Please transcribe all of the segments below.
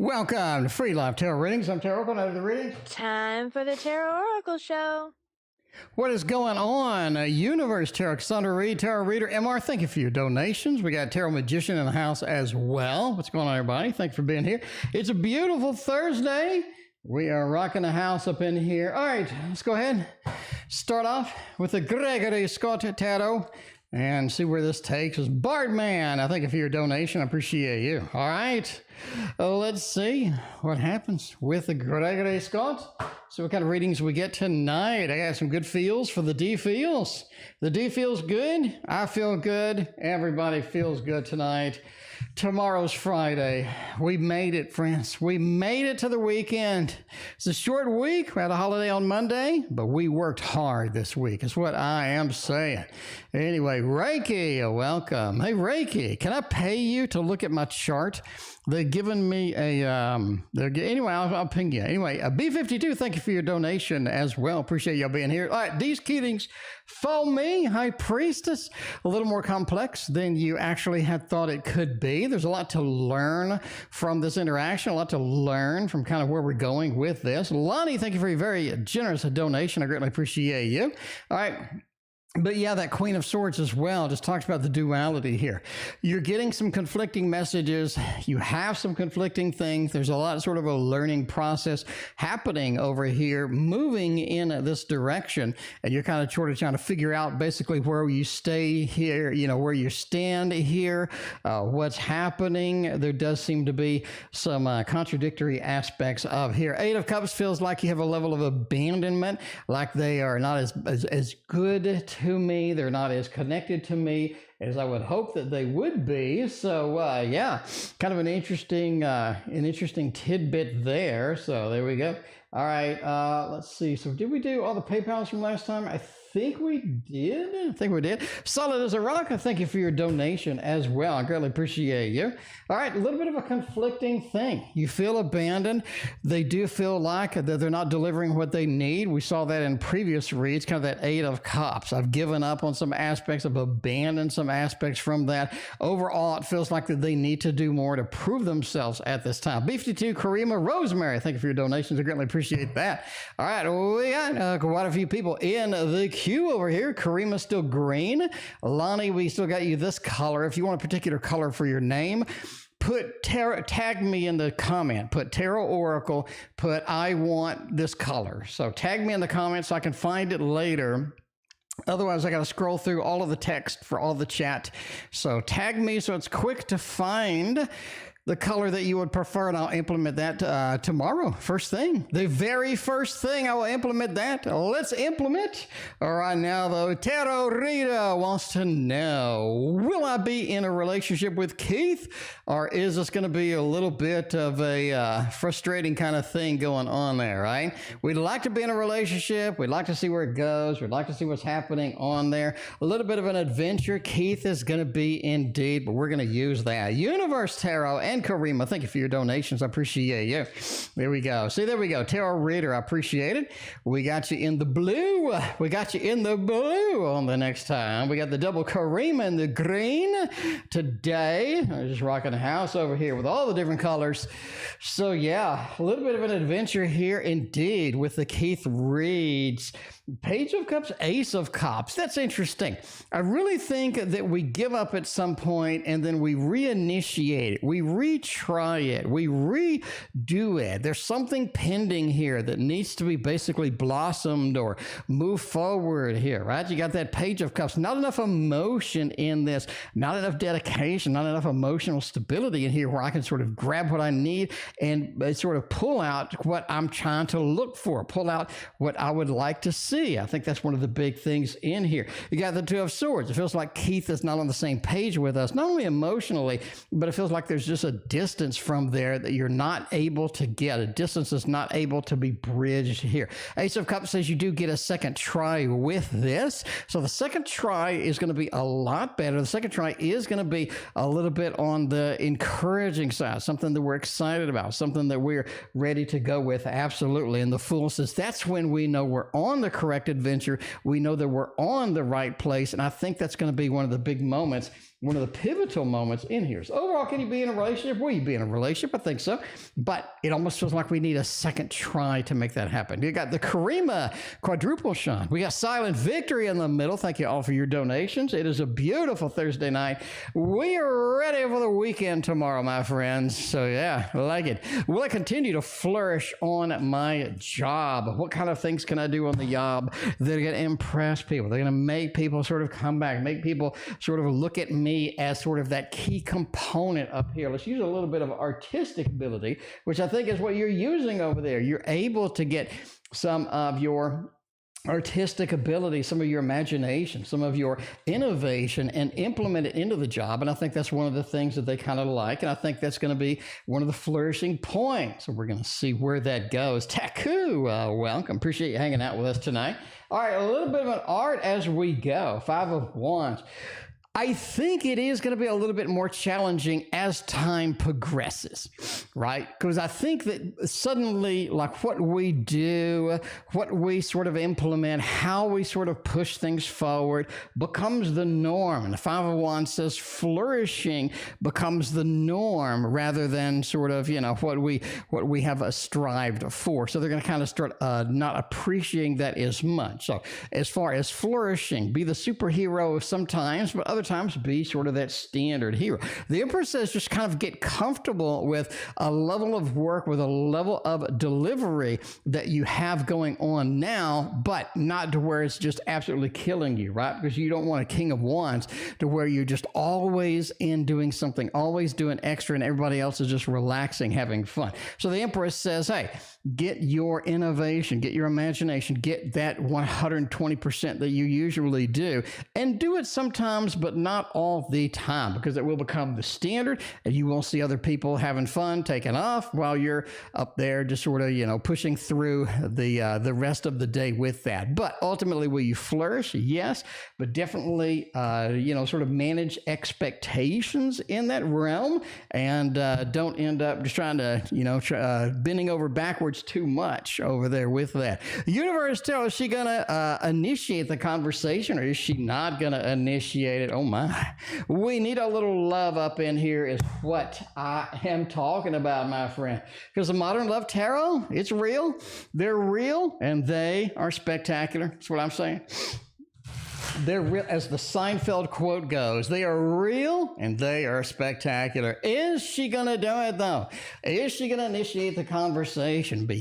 Welcome to Free Live Tarot Readings. I'm TarotOracle. Now to the readings. Time for the TarotOracle show. What is going on? UniverseTarot, Cassandra Reed, Tarot Reader, MR. Thank you for your donations. We got Tarot Magician in the house as well. What's going on, everybody? Thank you for being here. It's a beautiful Thursday. We are rocking the house up in here. All right, let's go ahead. Start off with the Gregory Scott Tarot and see where this takes us. Bardman, I thank you for your donation. I appreciate you. All right, let's see what happens with the Gregory Scott. So what kind of readings we get tonight? I got some good feels for the D feels. The D feels good. I feel good. Everybody feels good tonight. Tomorrow's Friday. We made it, friends. We made it to the weekend. It's a short week. We had a holiday on Monday, but we worked hard this week. Is what I am saying. Anyway, Reiki, welcome. Hey, Reiki, can I pay you to look at my chart? They've given me a, anyway, I'll ping you. Anyway, B52, thank you for your donation as well. Appreciate y'all being here. All right, these keys for me, High Priestess, a little more complex than you actually had thought it could be. There's a lot to learn from this interaction, a lot to learn from kind of where we're going with this. Lani, thank you for your very generous donation. I greatly appreciate you. All right. But yeah, that Queen of Swords as well just talks about the duality here. You're getting some conflicting messages. You have some conflicting things. There's a lot of sort of a learning process happening over here, moving in this direction. And you're kind of sort of trying to figure out basically where you stay here, you know, where you stand here, what's happening. There does seem to be some contradictory aspects of here. Eight of Cups feels like you have a level of abandonment, like they are not as good to me. They're not as connected to me as I would hope that they would be. So yeah, kind of an interesting tidbit there. So there we go. All right, let's see. So did we do all the PayPals from last time? I think we did. Solid as a rock. I thank you for your donation as well. I greatly appreciate you. All right, a little bit of a conflicting thing. You feel abandoned. They do feel like that they're not delivering what they need. We saw that in previous reads, kind of that Eight of Cups. I've given up on some aspects, I've abandoned some aspects from that. Overall, it feels like that they need to do more to prove themselves at this time. B52, Karima, Rosemary, thank you for your donations. I greatly appreciate that. All right, we got quite a few people in the queue over here. Karima's still green. Lani, we still got you this color. If you want a particular color for your name, put tarot, tag me in the comment, put TarotOracle, put I want this color. So tag me in the comments so I can find it later. Otherwise, I got to scroll through all of the text for all the chat. So tag me so it's quick to find the color that you would prefer, and I'll implement that tomorrow. First thing, the very first thing, I will implement that. Let's implement. All right, now though, Tarot Rita wants to know, will I be in a relationship with Keith, or is this going to be a little bit of a frustrating kind of thing going on there, right? We'd like to be in a relationship. We'd like to see where it goes. We'd like to see what's happening on there. A little bit of an adventure. Keith is going to be indeed, but we're going to use that. UniverseTarot and Karima, thank you for your donations. I appreciate you. There we go. See, there we go. Tarot Reader, I appreciate it. We got you in the blue. We got you in the blue on the next time. We got the double Karima in the green today. I'm just rocking the house over here with all the different colors. So yeah, a little bit of an adventure here indeed with the Keith Reeds. Page of Cups, Ace of Cups. That's interesting. I really think that we give up at some point and then we reinitiate it. We retry it. We redo it. There's something pending here that needs to be basically blossomed or move forward here, right? You got that Page of Cups. Not enough emotion in this. Not enough dedication. Not enough emotional stability in here where I can sort of grab what I need and sort of pull out what I'm trying to look for. Pull out what I would like to see. I think that's one of the big things in here. You got the Two of Swords. It feels like Keith is not on the same page with us, not only emotionally, but it feels like there's just a distance from there that you're not able to get. A distance is not able to be bridged here. Ace of Cups says you do get a second try with this. So the second try is going to be a lot better. The second try is going to be a little bit on the encouraging side, something that we're excited about, something that we're ready to go with. Absolutely. And the Fool says that's when we know we're on the correct adventure. We know that we're on the right place. And I think that's going to be one of the big moments one of the pivotal moments in here. So overall, can you be in a relationship? Will you be in a relationship? I think so. But it almost feels like we need a second try to make that happen. You got the Karima quadruple shine. We got Silent Victory in the middle. Thank you all for your donations. It is a beautiful Thursday night. We are ready for the weekend tomorrow, my friends. So yeah, I like it. Will I continue to flourish on my job? What kind of things can I do on the job that are going to impress people? They're going to make people sort of come back, make people sort of look at me as sort of that key component up here. Let's use a little bit of artistic ability, which I think is what you're using over there. You're able to get some of your artistic ability, some of your imagination, some of your innovation, and implement it into the job. And I think that's one of the things that they kind of like. And I think that's going to be one of the flourishing points. So we're going to see where that goes. Taku, welcome. Appreciate you hanging out with us tonight. All right, a little bit of an art as we go. 5 of Wands. I think it is going to be a little bit more challenging as time progresses, right? Because I think that suddenly, like what we do, what we sort of implement, how we sort of push things forward becomes the norm. And the 5 of Wands says flourishing becomes the norm rather than sort of, what we have strived for. So they're going to kind of start not appreciating that as much. So as far as flourishing, be the superhero sometimes, but other times be sort of that standard hero. The Empress says just kind of get comfortable with a level of work, with a level of delivery that you have going on now, but not to where it's just absolutely killing you, right? Because you don't want a King of Wands to where you're just always in doing something, always doing extra, and everybody else is just relaxing, having fun. So the Empress says, hey, get your innovation, get your imagination, get that 120% that you usually do, and do it sometimes, but not all the time, because it will become the standard, and you won't see other people having fun, taking off, while you're up there just sort of, pushing through the rest of the day with that. But ultimately, will you flourish? Yes, but definitely, sort of manage expectations in that realm, and don't end up just trying to, bending over backwards too much over there with that. UniverseTarot, is she going to initiate the conversation, or is she not going to initiate it? Oh my. We need a little love up in here is what I am talking about, my friend. Because the Modern Love Tarot, it's real. They're real, and they are spectacular. That's what I'm saying. They're real, as the Seinfeld quote goes, they are real and they are spectacular. Is she going to do it, though? Is she going to initiate the conversation? But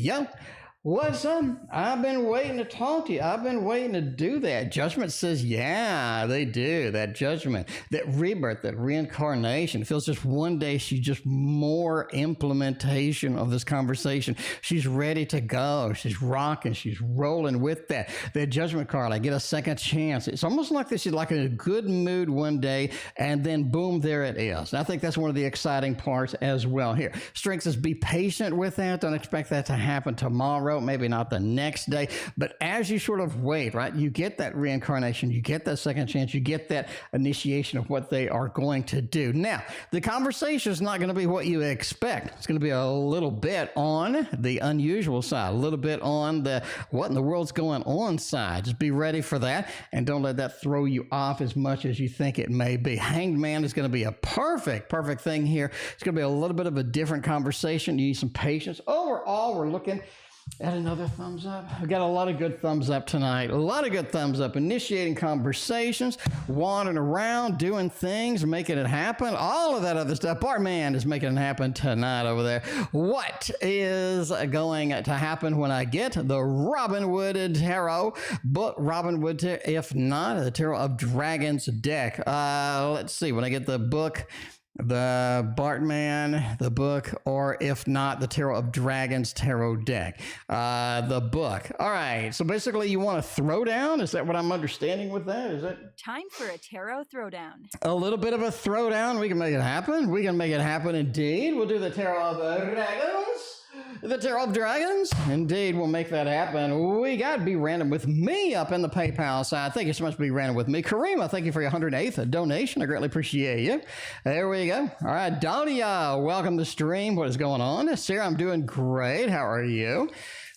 what's up? I've been waiting to talk to you. I've been waiting to do that. Judgment says, yeah, they do. That judgment, that rebirth, that reincarnation. It feels just one day she's just more implementation of this conversation. She's ready to go. She's rocking. She's rolling with that. That judgment card, I get a second chance. It's almost like this. She's like in a good mood one day, and then boom, there it is. And I think that's one of the exciting parts as well here. Strength says, be patient with that. Don't expect that to happen tomorrow. Maybe not the next day, but as you sort of wait, right, you get that reincarnation, you get that second chance, you get that initiation of what they are going to do. Now, the conversation is not going to be what you expect. It's going to be a little bit on the unusual side, a little bit on the what in the world's going on side. Just be ready for that, and don't let that throw you off as much as you think it may be. Hanged Man is going to be a perfect thing here. It's going to be a little bit of a different conversation. You need some patience. Overall, we're looking at another thumbs up. We got a lot of good thumbs up tonight. A lot of good thumbs up. Initiating conversations, wandering around, doing things, making it happen. All of that other stuff. Bartman is making it happen tonight over there. What is going to happen when I get the Robin Wood Tarot book? Robin Wood Tarot, if not, the Tarot of Dragons deck. Let's see. When I get the book, the Bartman, the book, or if not, the Tarot of Dragons tarot deck. The book. All right. So basically, you want a throwdown? Is that what I'm understanding with that? Is it time for a tarot throwdown? A little bit of a throwdown. We can make it happen. We can make it happen indeed. We'll do the Tarot of Dragons. The Tarot of Dragons. Indeed, we'll make that happen. We got Be Random with me up in the PayPal side. Thank you so much, Be Random with me. Karima, thank you for your 108th donation. I greatly appreciate you. There we go. All right, Donia, welcome to the stream. What is going on? Sarah, I'm doing great. How are you?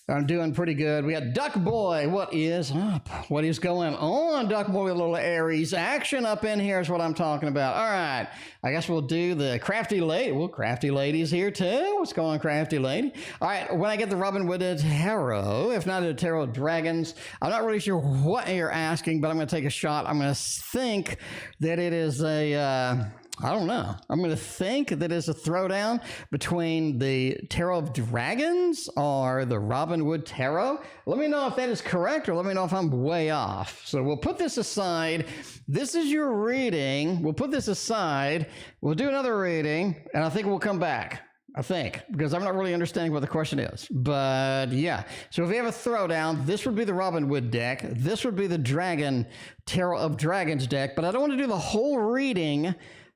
I'm doing pretty good. We got Duck Boy. What is up? What is going on, Duck Boy? A little Aries action up in here is what I'm talking about. All right. I guess we'll do the Crafty Lady. Well, Crafty Lady's here too. What's going on, Crafty Lady? All right. When I get the Robin Wood Tarot, if not the Tarot Dragons, I'm not really sure what you're asking, but I'm going to take a shot. I'm going to think that it is a... I don't know. I'm going to think that it's a throwdown between the Tarot of Dragons or the Robin Wood Tarot. Let me know if that is correct, or let me know if I'm way off. So we'll put this aside. This is your reading. We'll put this aside. We'll do another reading, and I think we'll come back. I think, because I'm not really understanding what the question is. But yeah, so if we have a throwdown, this would be the Robin Wood deck. This would be the Dragon Tarot of Dragons deck. But I don't want to do the whole reading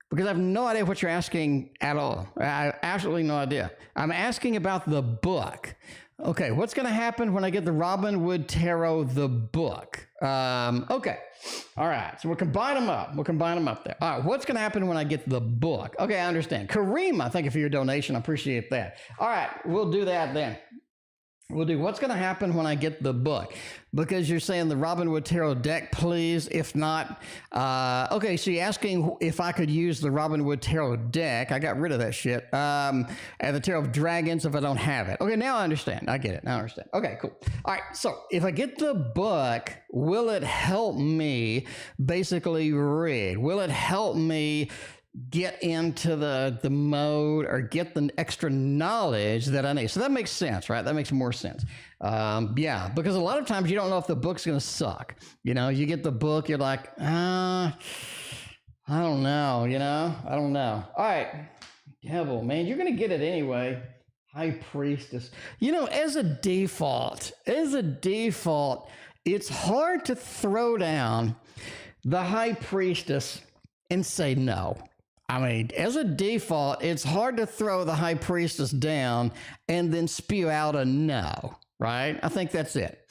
because I have no idea what you're asking at all. I have absolutely no idea. I'm asking about the book. Okay, what's going to happen when I get the Robin Wood Tarot, the book? Okay, all right, so we'll combine them up. We'll combine them up there. All right, what's going to happen when I get the book? Okay, I understand. Karima, thank you for your donation. I appreciate that. All right, we'll do that then. We'll do what's going to happen when I get the book, because you're saying the Robin Wood Tarot deck, please. If not, okay, so you're asking if I could use the Robin Wood Tarot deck. I got rid of that shit. And the Tarot of Dragons if I don't have it. Okay, now I understand. I get it. Now I understand. Okay, cool. All right, so if I get the book, will it help me basically read? Will it help me get into the mode or get the extra knowledge that I need? So that makes sense, right? That makes more sense. Yeah, because a lot of times you don't know if the book's going to suck. You know, you get the book, you're like, I don't know, you know? I don't know. All right, Devil, man, you're going to get it anyway. High Priestess. You know, as a default, it's hard to throw down the High Priestess and say no. I mean, as a default, it's hard to throw the High Priestess down and then spew out a no, right? I think that's it.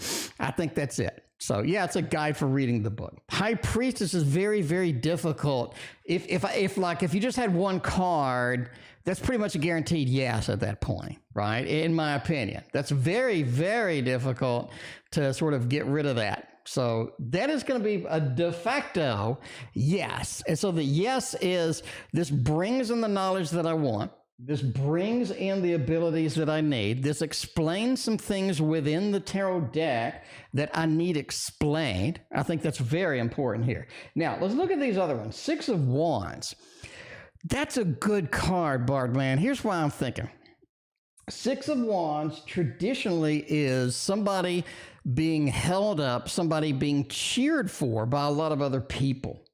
So yeah, it's a guide for reading the book. High Priestess is very, very difficult. If you just had one card, that's pretty much a guaranteed yes at that point, right? In my opinion, that's very, very difficult to sort of get rid of that. So that is going to be a de facto yes. And so the yes is, this brings in the knowledge that I want. This brings in the abilities that I need. This explains some things within the tarot deck that I need explained. I think that's very important here. Now, let's look at these other ones. Six of Wands. That's a good card, Bardman. Here's why I'm thinking. Six of Wands traditionally is somebody being held up, somebody being cheered for by a lot of other people.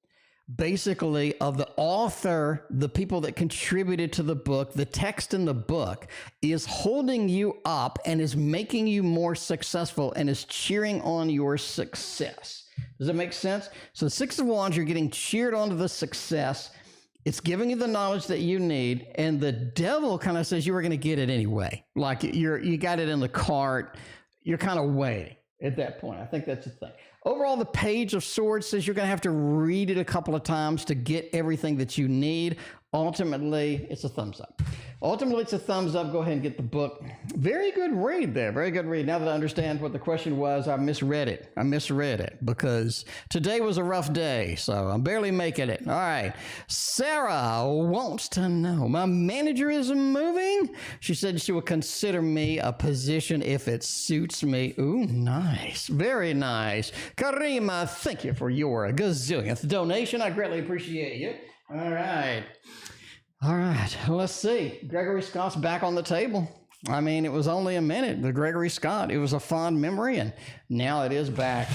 Basically, of the author, the people that contributed to the book, the text in the book is holding you up and is making you more successful and is cheering on your success. Does that make sense? So the Six of Wands, you're getting cheered onto the success. It's giving you the knowledge that you need, and the Devil kind of says you were going to get it anyway. Like you got it in the cart. You're kind of waiting at that point. I think that's the thing. Overall, the Page of Swords says you're going to have to read it a couple of times to get everything that you need. Ultimately, it's a thumbs up. Ultimately, it's a thumbs up. Go ahead and get the book. Very good read there. Very good read. Now that I understand what the question was, I misread it because today was a rough day, so I'm barely making it. All right. Sarah wants to know, my manager is moving. She said she will consider me a position if it suits me. Ooh, nice. Very nice. Karima, thank you for your gazillionth donation. I greatly appreciate you. All right. Let's see. Gregory Scott's back on the table. I mean, it was only a minute. The Gregory Scott, it was a fond memory, and now it is back.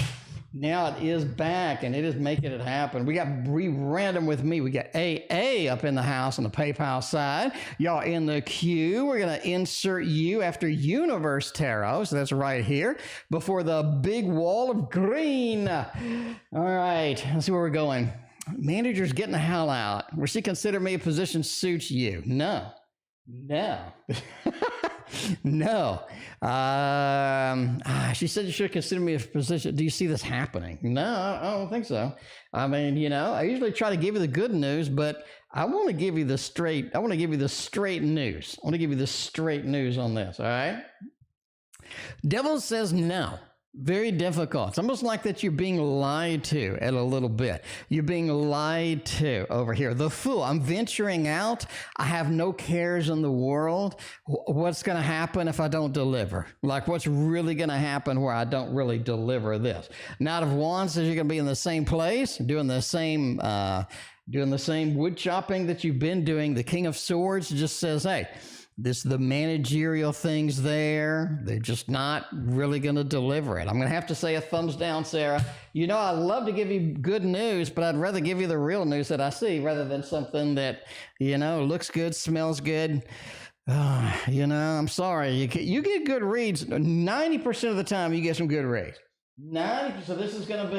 And it is making it happen. We got random with me. We got AA up in the house on the PayPal side. Y'all in the queue. We're going to insert you after UniverseTarot. So that's right here before the big wall of green. All right. Let's see where we're going. Manager's getting the hell out. Will she consider me a position suits you? No. No. She said you should consider me a position. Do you see this happening? No, I don't think so. I mean, you know, I usually try to give you the good news, but I want to give you the straight news. I want to give you the straight news on this, all right? Devil says no. Very difficult. It's almost like that you're being lied to at a little bit. You're being lied to over here. The Fool. I'm venturing out. I have no cares in the world. What's going to happen if I don't deliver? Like, what's really going to happen where I don't really deliver this? Knight of Wands says you're going to be in the same place, doing the same wood chopping that you've been doing. The King of Swords just says, hey, the managerial things there, they're just not really going to deliver it. I'm going to have to say a thumbs down, Sarah. You know, I love to give you good news, but I'd rather give you the real news that I see rather than something that, you know, looks good, smells good. You know, I'm sorry. You get good reads. 90% of the time, you get some good reads. 90%. So this is going to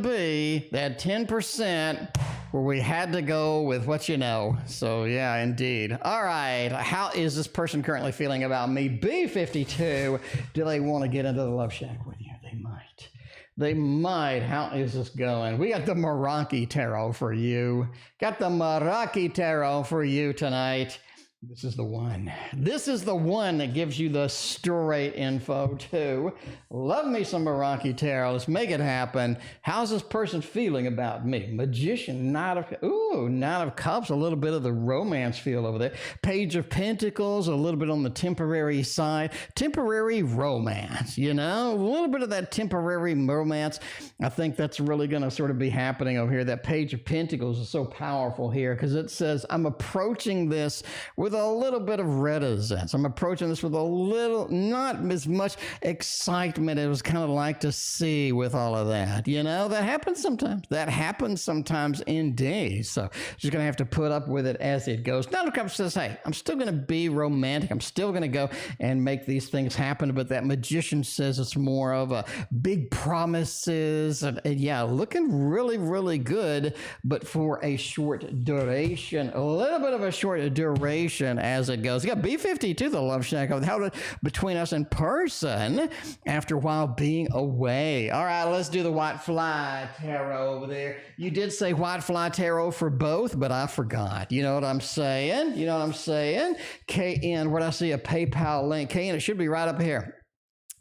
be that 10% where we had to go with what you know. So yeah, indeed. All right. How is this person currently feeling about me? B52. Do they want to get into the love shack with you? They might. They might. How is this going? We got the Meraki Tarot for you. Got the Meraki Tarot for you tonight. This is the one. This is the one that gives you the straight info, too. Love me some Meraki Tarot. Let's make it happen. How's this person feeling about me? Magician, Knight of Cups, a little bit of the romance feel over there. Page of Pentacles, a little bit on the temporary side. Temporary romance, you know? A little bit of that temporary romance. I think that's really going to sort of be happening over here. That Page of Pentacles is so powerful here because it says, I'm approaching this with a little bit of reticence. I'm approaching this with a little, not as much excitement as it was kind of like to see with all of that. You know, that happens sometimes. That happens sometimes indeed. So just going to have to put up with it as it goes. Knight of Cups says, hey, I'm still going to be romantic. I'm still going to go and make these things happen. But that Magician says it's more of a big promises. And yeah, looking really, really good, but for a short duration, a little bit of a short duration as it goes. You got B52, the love shack held between us in person after a while being away. All right, let's do the White Fly Tarot over there. You did say White Fly Tarot for both, but I forgot. You know what I'm saying? You know what I'm saying? KN, where I see a PayPal link. KN, it should be right up here.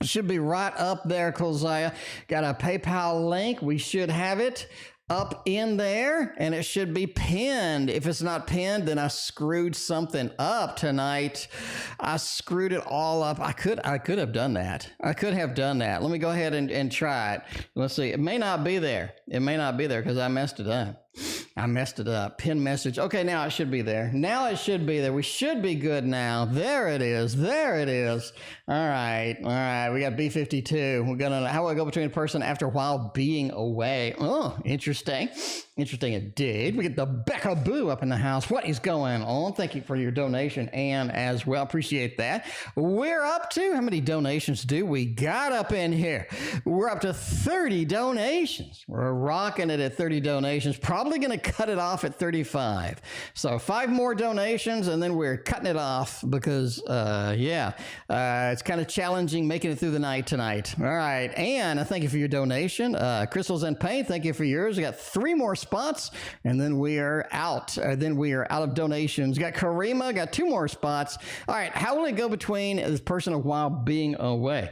It should be right up there, Kolziah. Got a PayPal link. We should have it up in there, and it should be pinned. If it's not pinned, then I screwed something up tonight. I screwed it all up. I could have done that. I could have done that. Let me go ahead and try it. Let's see. It may not be there. It may not be there because I messed it up. I messed it up. Pin message. Okay, now it should be there. Now it should be there. We should be good now. There it is. There it is. All right. All right. We got B52. We're gonna. How will I go between a person after a while being away? Oh, interesting. Interesting indeed. We get the Becca Boo up in the house. What is going on? Thank you for your donation, and as well. Appreciate that. We're up to, how many donations do we got up in here? We're up to 30 donations. We're rocking it at 30 donations. Probably going to cut it off at 35. So 5 more donations, and then we're cutting it off because, it's kind of challenging making it through the night tonight. All right. And thank you for your donation. Crystals and Paint, thank you for yours. We got 3 more spots, and then we are out. Then we are out of donations. Got Karima, got 2 more spots. All right, how will it go between this person a while being away?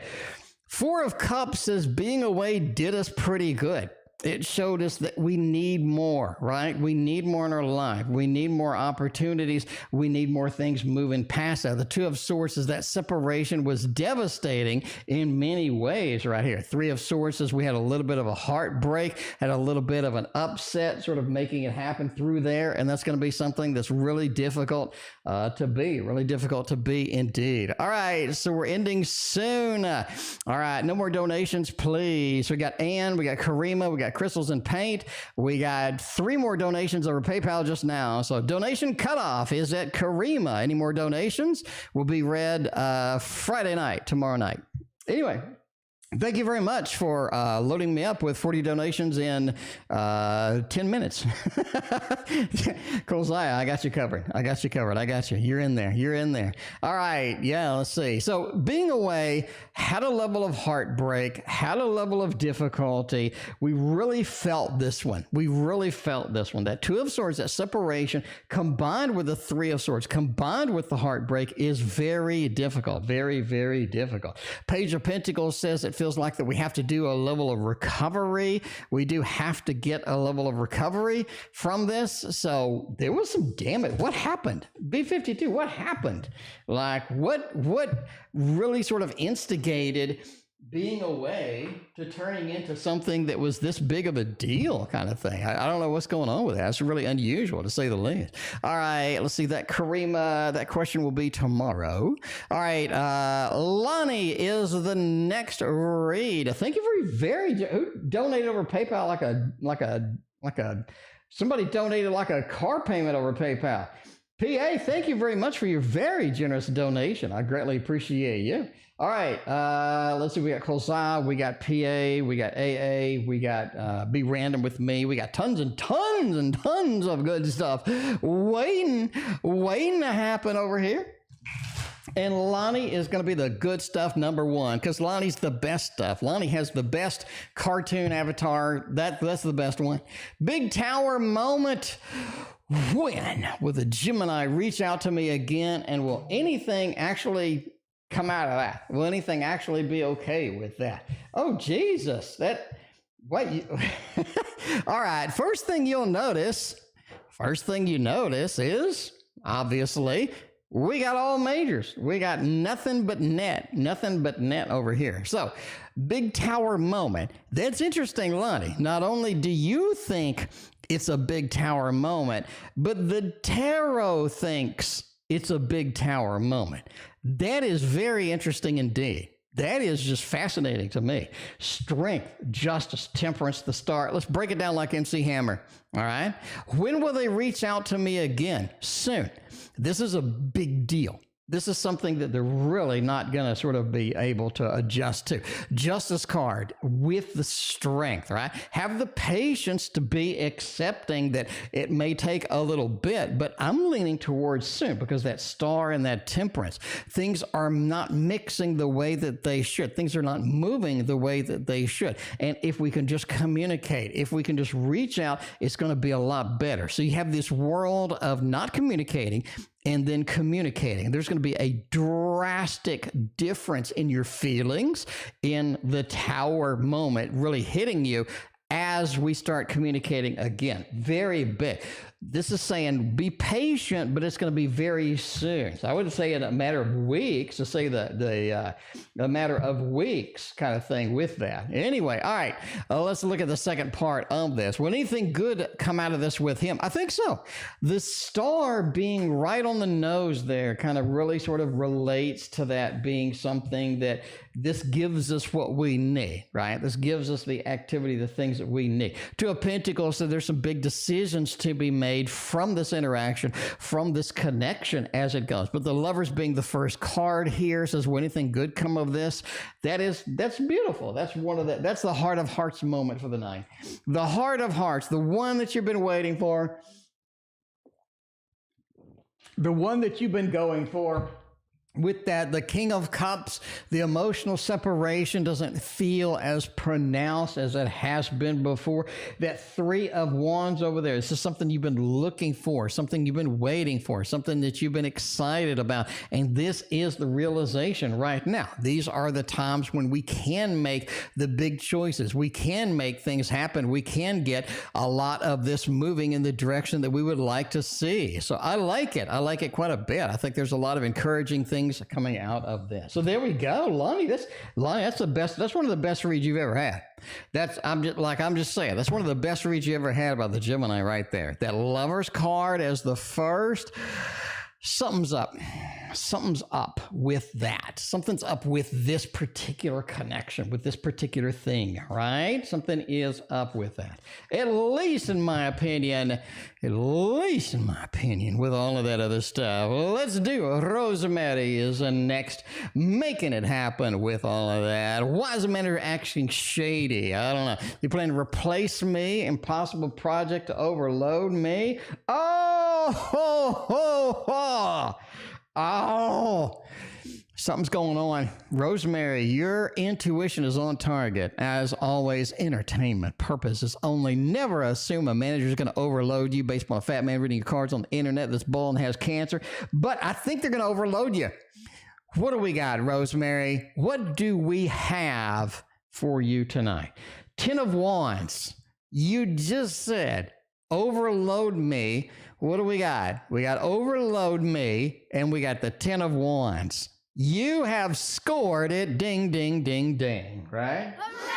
4 of Cups says being away did us pretty good. It showed us that we need more, right? We need more in our life. We need more opportunities. We need more things moving past that. The 2 of Swords is that separation was devastating in many ways right here. 3 of Swords is we had a little bit of a heartbreak, had a little bit of an upset, sort of making it happen through there. And that's going to be something that's really difficult to be indeed. All right, so we're ending soon. All right, no more donations, please. We got Ann, we got Karima, we got Crystals and Paint. We got 3 more donations over PayPal just now. So donation cutoff is at Karima. Any more donations will be read Friday night, tomorrow night. Anyway, Thank you very much for loading me up with 40 donations in 10 minutes. Cool, Zaya, I got you covered. I got you. You're in there. All right. Yeah, let's see. So being away had a level of heartbreak, had a level of difficulty. We really felt this one. That Two of Swords, that separation, combined with the Three of Swords, combined with the heartbreak, is very difficult. Very, very difficult. Page of Pentacles says it feels like that we have to do a level of recovery. We do have to get a level of recovery from this. So there was some damage. What happened? B52, what happened? Like what really sort of instigated being away to turning into something that was this big of a deal kind of thing? I don't know what's going on with that. It's really unusual, to say the least. All right, let's see. That Karima, that question will be tomorrow. All right, Lani is the next read. Thank you who donated over PayPal like a somebody donated like a car payment over PayPal. PA, thank you very much for your very generous donation. I greatly appreciate you. All right, let's see. We got Colsai, we got PA, we got AA, we got Be Random with me. We got tons and tons of good stuff waiting to happen over here. And Lani is going to be the good stuff number one, because Lani's the best stuff. Lani has the best cartoon avatar. That's the best one. Big Tower moment. When will the Gemini reach out to me again, and will anything actually come out of that? Will anything actually be okay with that? Oh, Jesus. All right. First thing you notice is, obviously, we got all majors. We got nothing but net over here. So, big tower moment. That's interesting, Lani. Not only do you think it's a big tower moment, but the tarot thinks it's a big tower moment. That is very interesting indeed. That is just fascinating to me. Strength, justice, temperance, the star. Let's break it down like MC Hammer. All right. When will they reach out to me again? Soon. This is a big deal. This is something that they're really not going to sort of be able to adjust to. Justice card with the strength, right? Have the patience to be accepting that it may take a little bit, but I'm leaning towards soon, because that star and that temperance, things are not mixing the way that they should. Things are not moving the way that they should. And if we can just communicate, if we can just reach out, it's going to be a lot better. So you have this world of not communicating and then communicating. There's going to be a drastic difference in your feelings in the tower moment really hitting you as we start communicating again. Very big. This is saying be patient, but it's going to be very soon. So I would say in a matter of weeks, to say a matter of weeks kind of thing with that. Anyway, all right, let's look at the second part of this. Will anything good come out of this with him? I think so. The star being right on the nose there kind of really sort of relates to that being something that this gives us what we need, right? This gives us the activity, the things that we need. Two of Pentacles, so there's some big decisions to be made from this interaction, from this connection as it goes. But the Lovers being the first card here says, will anything good come of this? That's beautiful. That's that's the heart of hearts moment for the night. The heart of hearts, the one that you've been waiting for, the one that you've been going for. With that, the King of Cups, the emotional separation doesn't feel as pronounced as it has been before. That Three of Wands over there, this is something you've been looking for, something you've been waiting for, something that you've been excited about. And this is the realization right now. These are the times when we can make the big choices. We can make things happen. We can get a lot of this moving in the direction that we would like to see. So I like it. I like it quite a bit. I think there's a lot of encouraging things coming out of this. So there we go, Lani. That's the best. That's one of the best reads you've ever had. I'm just saying, that's one of the best reads you ever had about the Gemini right there. That Lovers card as the first. something's up. Something's up with that. Something's up with this particular connection, with this particular thing, right? Something is up with that. At least in my opinion, with all of that other stuff. Let's do Rosemary is next, making it happen with all of that. Why is the man acting shady? I don't know. You plan to replace me? Impossible project to overload me? Oh, ho, ho, ho. Oh, something's going on. Rosemary, your intuition is on target. As always, entertainment purposes only. Never assume a manager is going to overload you based on a fat man reading your cards on the internet that's bald and has cancer. But I think they're going to overload you. What do we got, Rosemary? What do we have for you tonight? 10 of Wands. You just said, overload me. What do we got? We got overload me, and we got the 10 of Wands. You have scored it. Ding, ding, ding, ding, right? Hooray!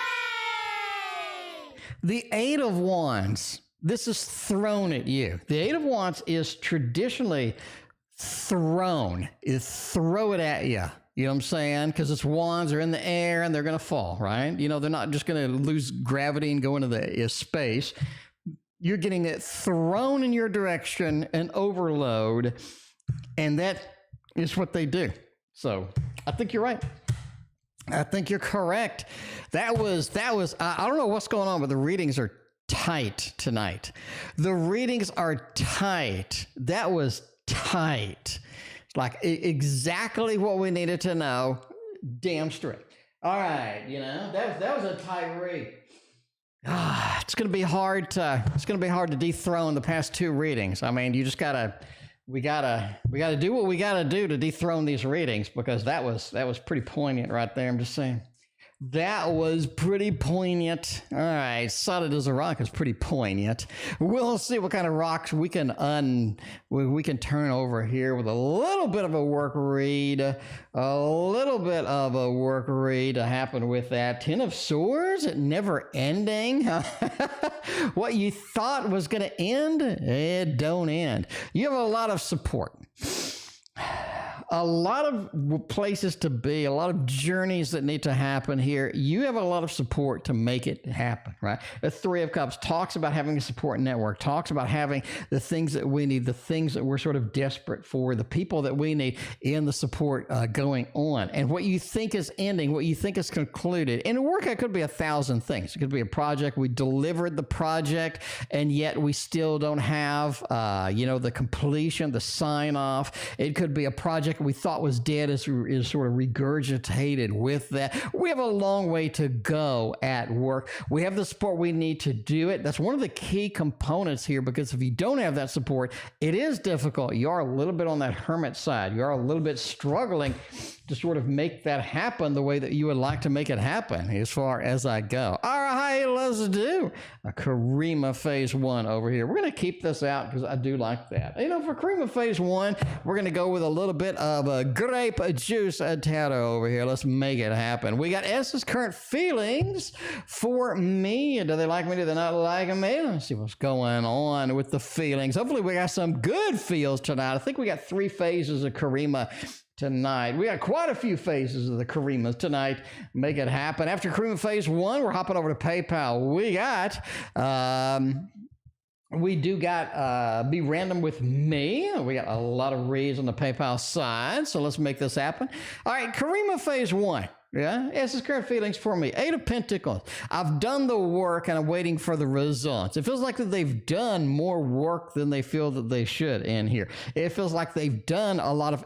The 8 of Wands. This is thrown at you. The 8 of Wands is traditionally thrown. Is throw it at you. You know what I'm saying? Because it's wands, they're in the air, and they're going to fall, right? You know, they're not just going to lose gravity and go into the space. You're getting it thrown in your direction, an overload, and that is what they do. So I think you're right. I think you're correct. That was, I don't know what's going on, but the readings are tight tonight. The readings are tight. That was tight. Like exactly what we needed to know. Damn straight. All right, you know, that was a tight read. It's going to be hard to dethrone the past 2 readings. I mean, you just we gotta do what we gotta do to dethrone these readings, because that was pretty poignant right there. I'm just saying. That was pretty poignant. All right, solid as a rock is pretty poignant. We'll see what kind of rocks we can turn over here with a little bit of a work read. A little bit of a work read to happen with that. 10 of Swords, never ending. What you thought was going to end, it don't end. You have a lot of support. A lot of places to be, a lot of journeys that need to happen here. You have a lot of support to make it happen, right? The 3 of Cups talks about having a support network, talks about having the things that we need, the things that we're sort of desperate for, the people that we need in the support going on. And what you think is ending, what you think is concluded. In work, it could be 1,000 things. It could be a project. We delivered the project, and yet we still don't have, the completion, the sign off. It could be a project we thought was dead is sort of regurgitated with that. We have a long way to go at work. We have the support we need to do it. That's one of the key components here, because if you don't have that support, it is difficult. You are a little bit on that hermit side. You are a little bit struggling to sort of make that happen the way that you would like to make it happen, as far as I go. All right, let's do a Karima phase 1 over here. We're going to keep this out because I do like that. You know, for Karima phase 1, we're going to go with a little bit of a grape juice tarot over here. Let's make it happen. We got S's current feelings for me. Do they like me? Do they not like me? Let's see what's going on with the feelings. Hopefully we got some good feels tonight. I think we got 3 phases of Karima tonight. We got quite a few phases of the Karimas tonight. Make it happen. After Karima phase 1, we're hopping over to PayPal. We do got Be Random with Me. We got a lot of reads on the PayPal side, so let's make this happen. All right, Karima phase 1. Yeah, S's current feelings for me. 8 of Pentacles. I've done the work and I'm waiting for the results. It feels like that they've done more work than they feel that they should in here. It feels like they've done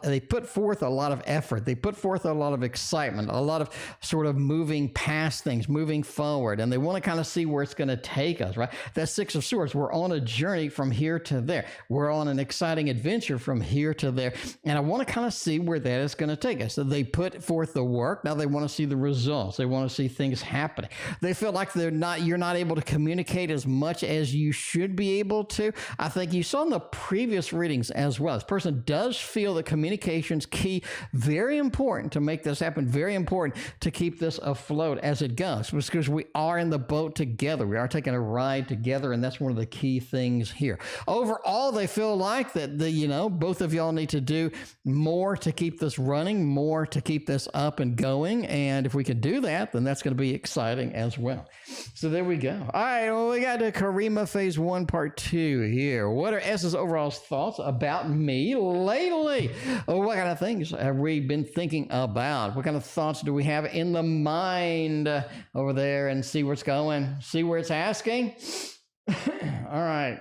they put forth a lot of effort. They put forth a lot of excitement, a lot of sort of moving past things, moving forward, and they want to kind of see where it's going to take us, right? That 6 of Swords, we're on a journey from here to there. We're on an exciting adventure from here to there, and I want to kind of see where that is going to take us. So they put forth the work. Now they want want to see the results. They want to see things happening. They feel like you're not able to communicate as much as you should be able to. I think you saw in the previous readings as well. This person does feel that communication's key, very important to make this happen, very important to keep this afloat as it goes, because we are in the boat together. We are taking a ride together, and that's one of the key things here. Overall, they feel like that both of y'all need to do more to keep this running, more to keep this up and going. And if we can do that, then that's going to be exciting as well. So there we go. All right, well, we got the Karima Phase 1 Part 2 here. What are S's overall thoughts about me lately? What kind of things have we been thinking about? What kind of thoughts do we have in the mind over there? And see where it's going, see where it's asking. All right.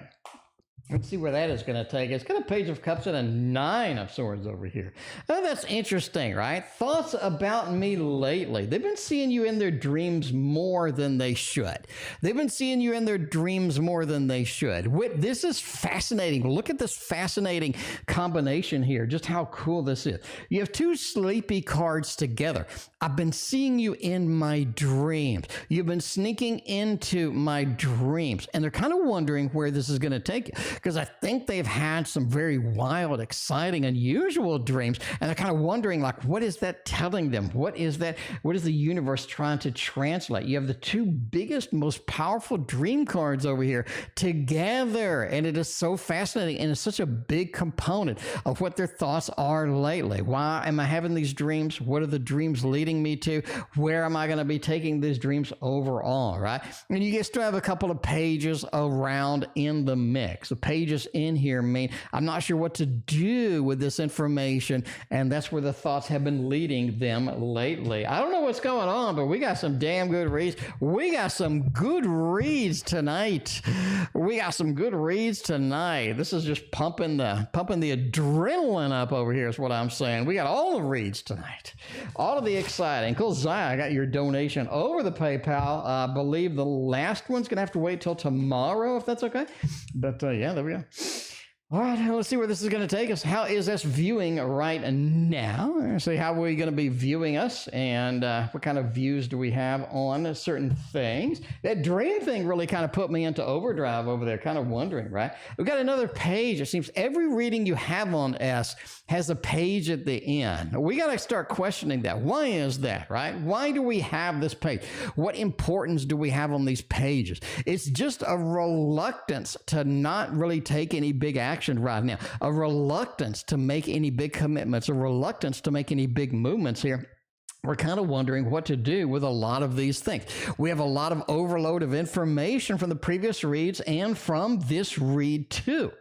Let's see where that is going to take. It's got a Page of Cups and a Nine of Swords over here. Oh, that's interesting, right? Thoughts about me lately. They've been seeing you in their dreams more than they should. They've been seeing you in their dreams more than they should. This is fascinating. Look at this fascinating combination here, just how cool this is. You have two sleepy cards together. I've been seeing you in my dreams. You've been sneaking into my dreams, and they're kind of wondering where this is going to take you, because I think they've had some very wild, exciting, unusual dreams, and they're kind of wondering, like, what is that telling them? What is that? What is the universe trying to translate? You have the two biggest, most powerful dream cards over here together, and it is so fascinating, and it's such a big component of what their thoughts are lately. Why am I having these dreams? What are the dreams leading me to? Where am I going to be taking these dreams overall, right? And you still have a couple of pages around in the mix. The pages in here mean I'm not sure what to do with this information, and that's where the thoughts have been leading them lately. I don't know what's going on, but we got some damn good reads. We got some good reads tonight. We got some good reads tonight. This is just pumping the adrenaline up over here is what I'm saying. We got all the reads tonight. All of the exciting. Cool, Zaya, I got your donation over the PayPal. I believe the last one's going to have to wait till tomorrow, if that's okay. But yeah, there we go. All right, let's see where this is going to take us. How is us viewing right now? Let's see how we're going to be viewing us, and what kind of views do we have on certain things. That dream thing really kind of put me into overdrive over there, kind of wondering, right? We've got another page. It seems every reading you have on S has a page at the end. We got to start questioning that. Why is that, right? Why do we have this page? What importance do we have on these pages? It's just a reluctance to not really take any big action right now, a reluctance to make any big commitments, a reluctance to make any big movements here. We're kind of wondering what to do with a lot of these things. We have a lot of overload of information from the previous reads and from this read too.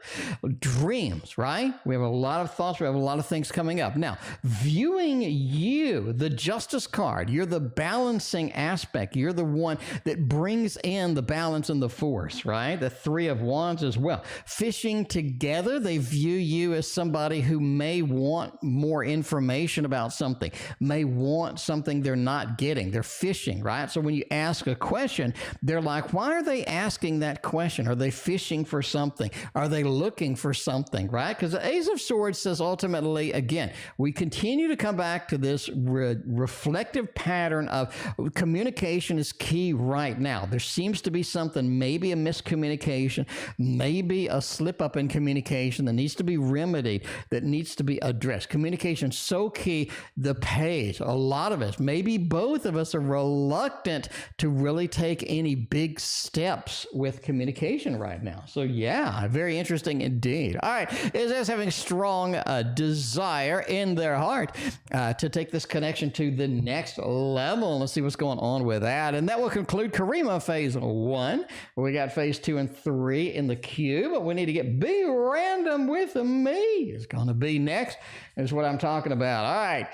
Dreams, right? We have a lot of thoughts. We have a lot of things coming up. Now, viewing you, the Justice card, you're the balancing aspect. You're the one that brings in the balance and the force, right? The Three of Wands as well. Fishing together, they view you as somebody who may want more information about something, may want something they're not getting. They're fishing, right? So when you ask a question, they're like, why are they asking that question? Are they fishing for something? Are they looking for something, right? Because the Ace of Swords says ultimately, again, we continue to come back to this reflective pattern of communication is key right now. There seems to be something, maybe a miscommunication, maybe a slip up in communication that needs to be remedied, that needs to be addressed. Communication so key. The page, a lot of us, maybe both of us, are reluctant to really take any big steps with communication right now. So yeah, very interesting indeed. All right, is us having strong desire in their heart to take this connection to the next level. Let's see what's going on with that. And that will conclude Karima Phase 1. We got Phase 2 and 3 in the queue, but we need to get Be Random with me. It's going to be next, is what I'm talking about. All right.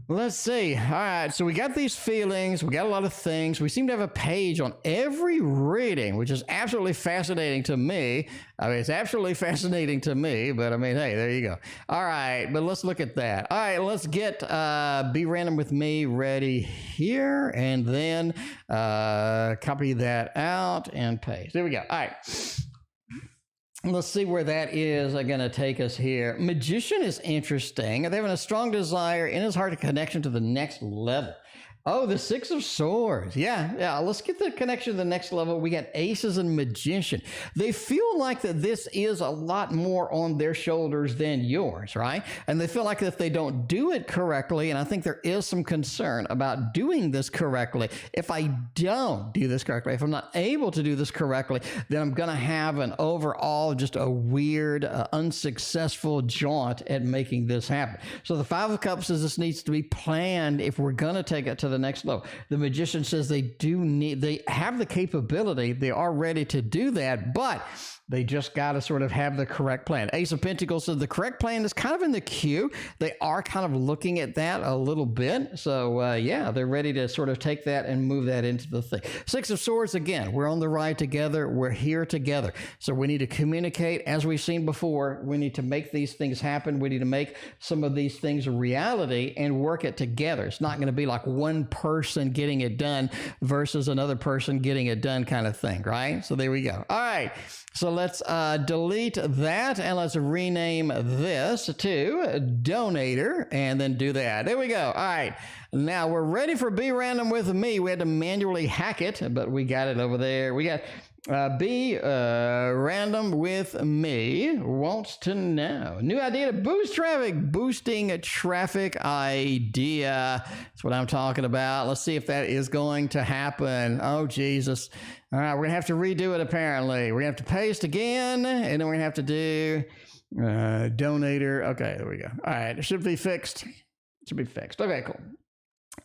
Let's see. All right, so we got these feelings. We got a lot of things. We seem to have a page on every reading, which is absolutely fascinating to me. I mean, it's absolutely fascinating to me, but I mean, hey, there you go. All right, but let's look at that. All right, let's get Be Random with me ready here, and then copy that out and paste. There we go. All right. Let's see where that is going to take us here. Magician is interesting. They're having a strong desire in his heart, a connection to the next level. Oh, the Six of Swords. Yeah. Let's get the connection to the next level. We got Aces and Magician. They feel like that this is a lot more on their shoulders than yours, right? And they feel like if they don't do it correctly, and I think there is some concern about doing this correctly. If I don't do this correctly, if I'm not able to do this correctly, then I'm going to have an overall just a weird, unsuccessful jaunt at making this happen. So the Five of Cups says this needs to be planned if we're going to take it to the next level. The Magician says they have the capability, they are ready to do that, but they just got to sort of have the correct plan. Ace of Pentacles says the correct plan is kind of in the queue. They are kind of looking at that a little bit. So yeah, they're ready to sort of take that and move that into the thing. Six of Swords, again, we're on the ride together. We're here together. So we need to communicate. As we've seen before, we need to make these things happen. We need to make some of these things a reality and work it together. It's not going to be like one person getting it done versus another person getting it done kind of thing, right? So there we go. All right. So let's delete that and let's rename this to Donator and then do that. There we go. All right. Now we're ready for Be Random with me. We had to manually hack it, but we got it over there. We got Be Random with me wants to know. New idea to boost traffic. Boosting traffic idea. That's what I'm talking about. Let's see if that is going to happen. Oh, Jesus. All right, we're going to have to redo it, apparently. We're going to have to paste again, and then we're going to have to do Donator. Okay, there we go. All right, it should be fixed. It should be fixed. Okay, cool.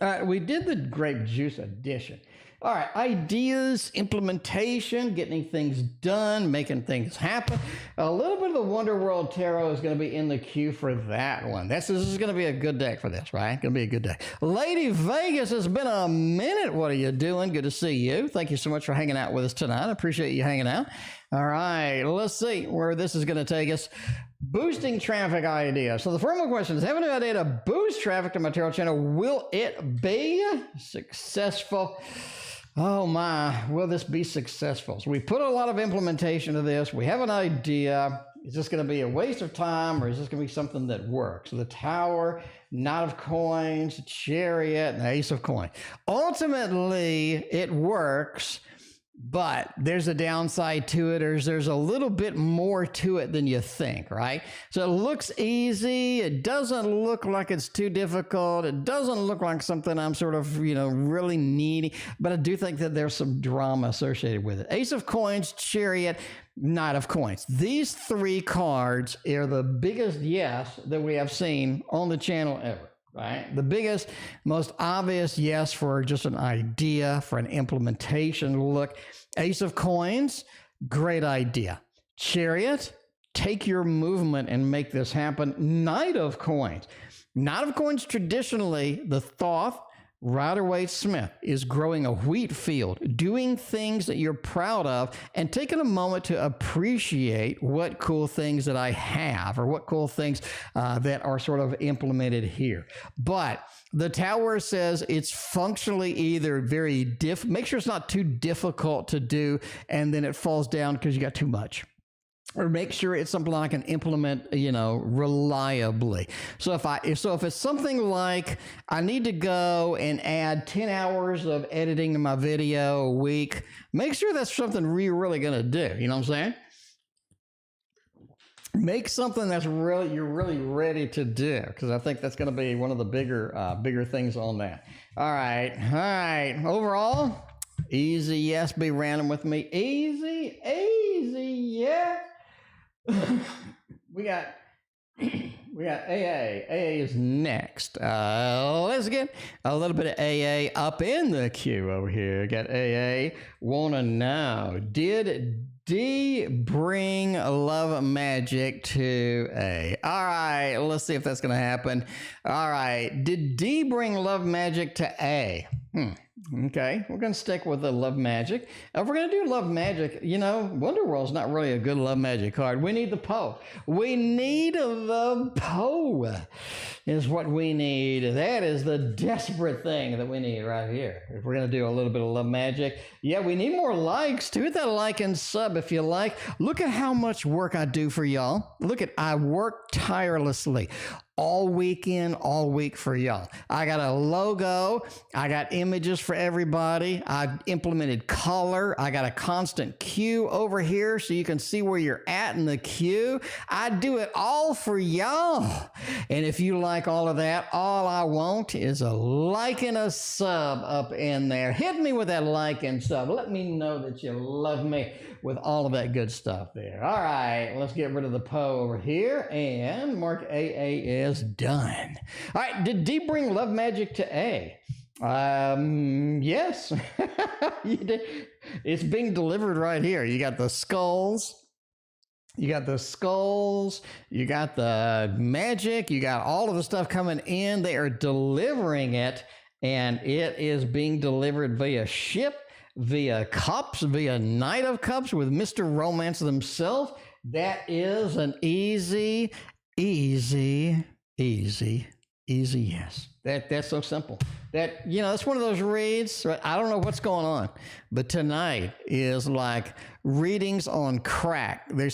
All right, we did the grape juice edition. All right, ideas, implementation, getting things done, making things happen. A little bit of the Wonder World Tarot is going to be in the queue for that one. This is going to be a good deck for this, right? Going to be a good day. Lady Vegas, it's been a minute. What are you doing? Good to see you. Thank you so much for hanging out with us tonight. I appreciate you hanging out. All right, let's see where this is going to take us. Boosting traffic idea. So the formal question is, have a new idea to boost traffic to my tarot channel. Will it be successful? Oh my, will this be successful? So we put a lot of implementation to this. We have an idea. Is this going to be a waste of time or is this going to be something that works? So the Tower, Knight of Coins, Chariot, and Ace of Coins. Ultimately, it works, but there's a downside to it. There's a little bit more to it than you think, right? So it looks easy. It doesn't look like it's too difficult. It doesn't look like something I'm sort of, really needing. But I do think that there's some drama associated with it. Ace of Coins, Chariot, Knight of Coins. These three cards are the biggest yes that we have seen on the channel ever. Right? The biggest, most obvious yes for just an idea, for an implementation look. Ace of Coins, great idea. Chariot, take your movement and make this happen. Knight of Coins. Knight of Coins, traditionally, the Thoth, Rider-Waite-Smith, is growing a wheat field, doing things that you're proud of, and taking a moment to appreciate what cool things that I have, or what cool things that are sort of implemented here. But the Tower says it's functionally either very make sure it's not too difficult to do, and then it falls down because you got too much. Or make sure it's something I can implement, reliably. So if it's something like I need to go and add 10 hours of editing to my video a week, make sure that's something you're really going to do. You know what I'm saying? Make something that's you're really ready to do, because I think that's going to be one of the bigger things on that. All right. Overall, easy yes. Be random with me. Easy yes. we got AA. AA is next. Let's get a little bit of AA up in the queue over here. Got AA. Wanna know, did D bring love magic to A? All right, let's see if that's gonna happen. All right, did D bring love magic to A? Okay, we're going to stick with the love magic. If we're going to do love magic, Wonderworld's not really a good love magic card. We need the Poe. We need the Poe is what we need. That is the desperate thing that we need right here. If we're going to do a little bit of love magic. Yeah, we need more likes. To hit that like and sub if you like. Look at how much work I do for y'all. Look at, I work tirelessly all weekend, all week for y'all. I got a logo. I got images for everybody. I've implemented color. I got a constant queue over here so you can see where you're at in the queue. I do it all for y'all. And if you like all of that, all I want is a like and a sub up in there. Hit me with that like and sub. Let me know that you love me with all of that good stuff there. All right, let's get rid of the Poe over here and mark AA is done. All right, did D bring love magic to A? Yes. You did. It's being delivered right here. You got the skulls. You got the skulls, you got the magic, you got all of the stuff coming in. They are delivering it, and it is being delivered via ship, via cups, via Knight of Cups with Mr. Romance himself. That is an easy yes. That's so simple. That's one of those reads. Right? I don't know what's going on, but tonight is like readings on crack. We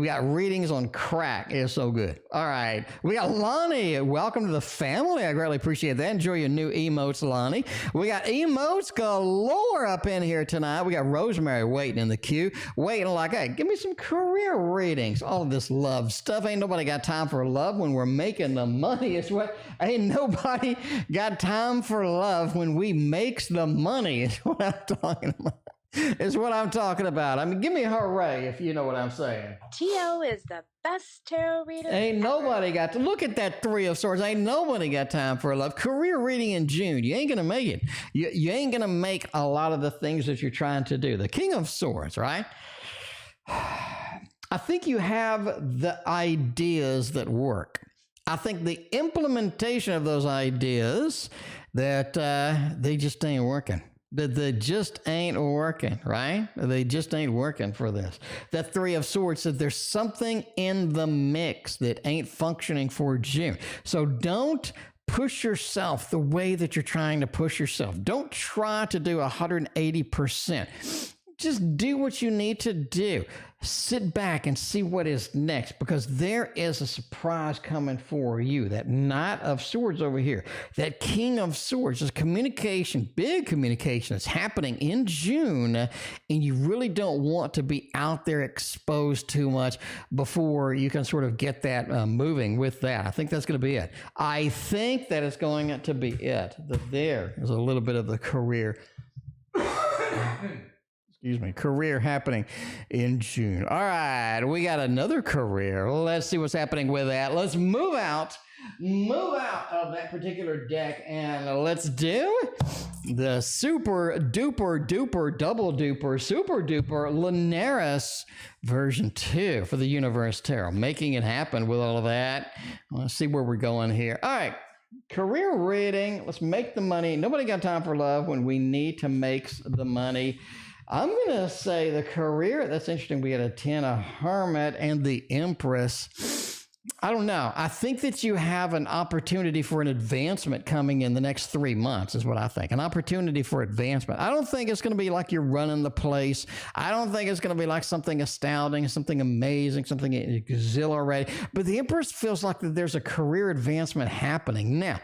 got readings on crack. It's so good. All right, we got Lani. Welcome to the family. I greatly appreciate that. Enjoy your new emotes, Lani. We got emotes galore up in here tonight. We got Rosemary waiting in the queue, waiting like, hey, give me some career readings. All of this love stuff. Ain't nobody got time for love when we're making the money. It's what ain't nobody got time for love when we makes the money. Is what I'm talking about. Is what I'm talking about. I mean, give me a hooray if you know what I'm saying. T.O. is the best tarot reader. Ain't nobody got to look at that Three of Swords. Ain't nobody got time for love. Career reading in June. You ain't gonna make it. You ain't gonna make a lot of the things that you're trying to do. The King of Swords, right? I think you have the ideas that work. I think the implementation of those ideas that they just ain't working. That they just ain't working, right? They just ain't working for this. That Three of Swords said there's something in the mix that ain't functioning for June. So don't push yourself the way that you're trying to push yourself. Don't try to do 180%. Just do what you need to do. Sit back and see what is next, because there is a surprise coming for you. That Knight of Swords over here, that King of Swords, is communication, big communication that's happening in June, and you really don't want to be out there exposed too much before you can sort of get that moving with that. I think that's going to be it. I think that is going to be it. That there is a little bit of the career career happening in June. All right, we got another career. Let's see what's happening with that. Let's move out of that particular deck, and let's do the super duper double duper super duper Linares version 2 for the Universe Tarot, making it happen with all of that. Let's see where we're going here. All right. Career reading. Let's make the money. Nobody got time for love when we need to make the money. I'm going to say the career, that's interesting. We had a 10, a Hermit, and the Empress. I don't know. I think that you have an opportunity for an advancement coming in the next 3 months is what I think. An opportunity for advancement. I don't think it's going to be like you're running the place. I don't think it's going to be like something astounding, something amazing, something exhilarating. But the Empress feels like that there's a career advancement happening. Now,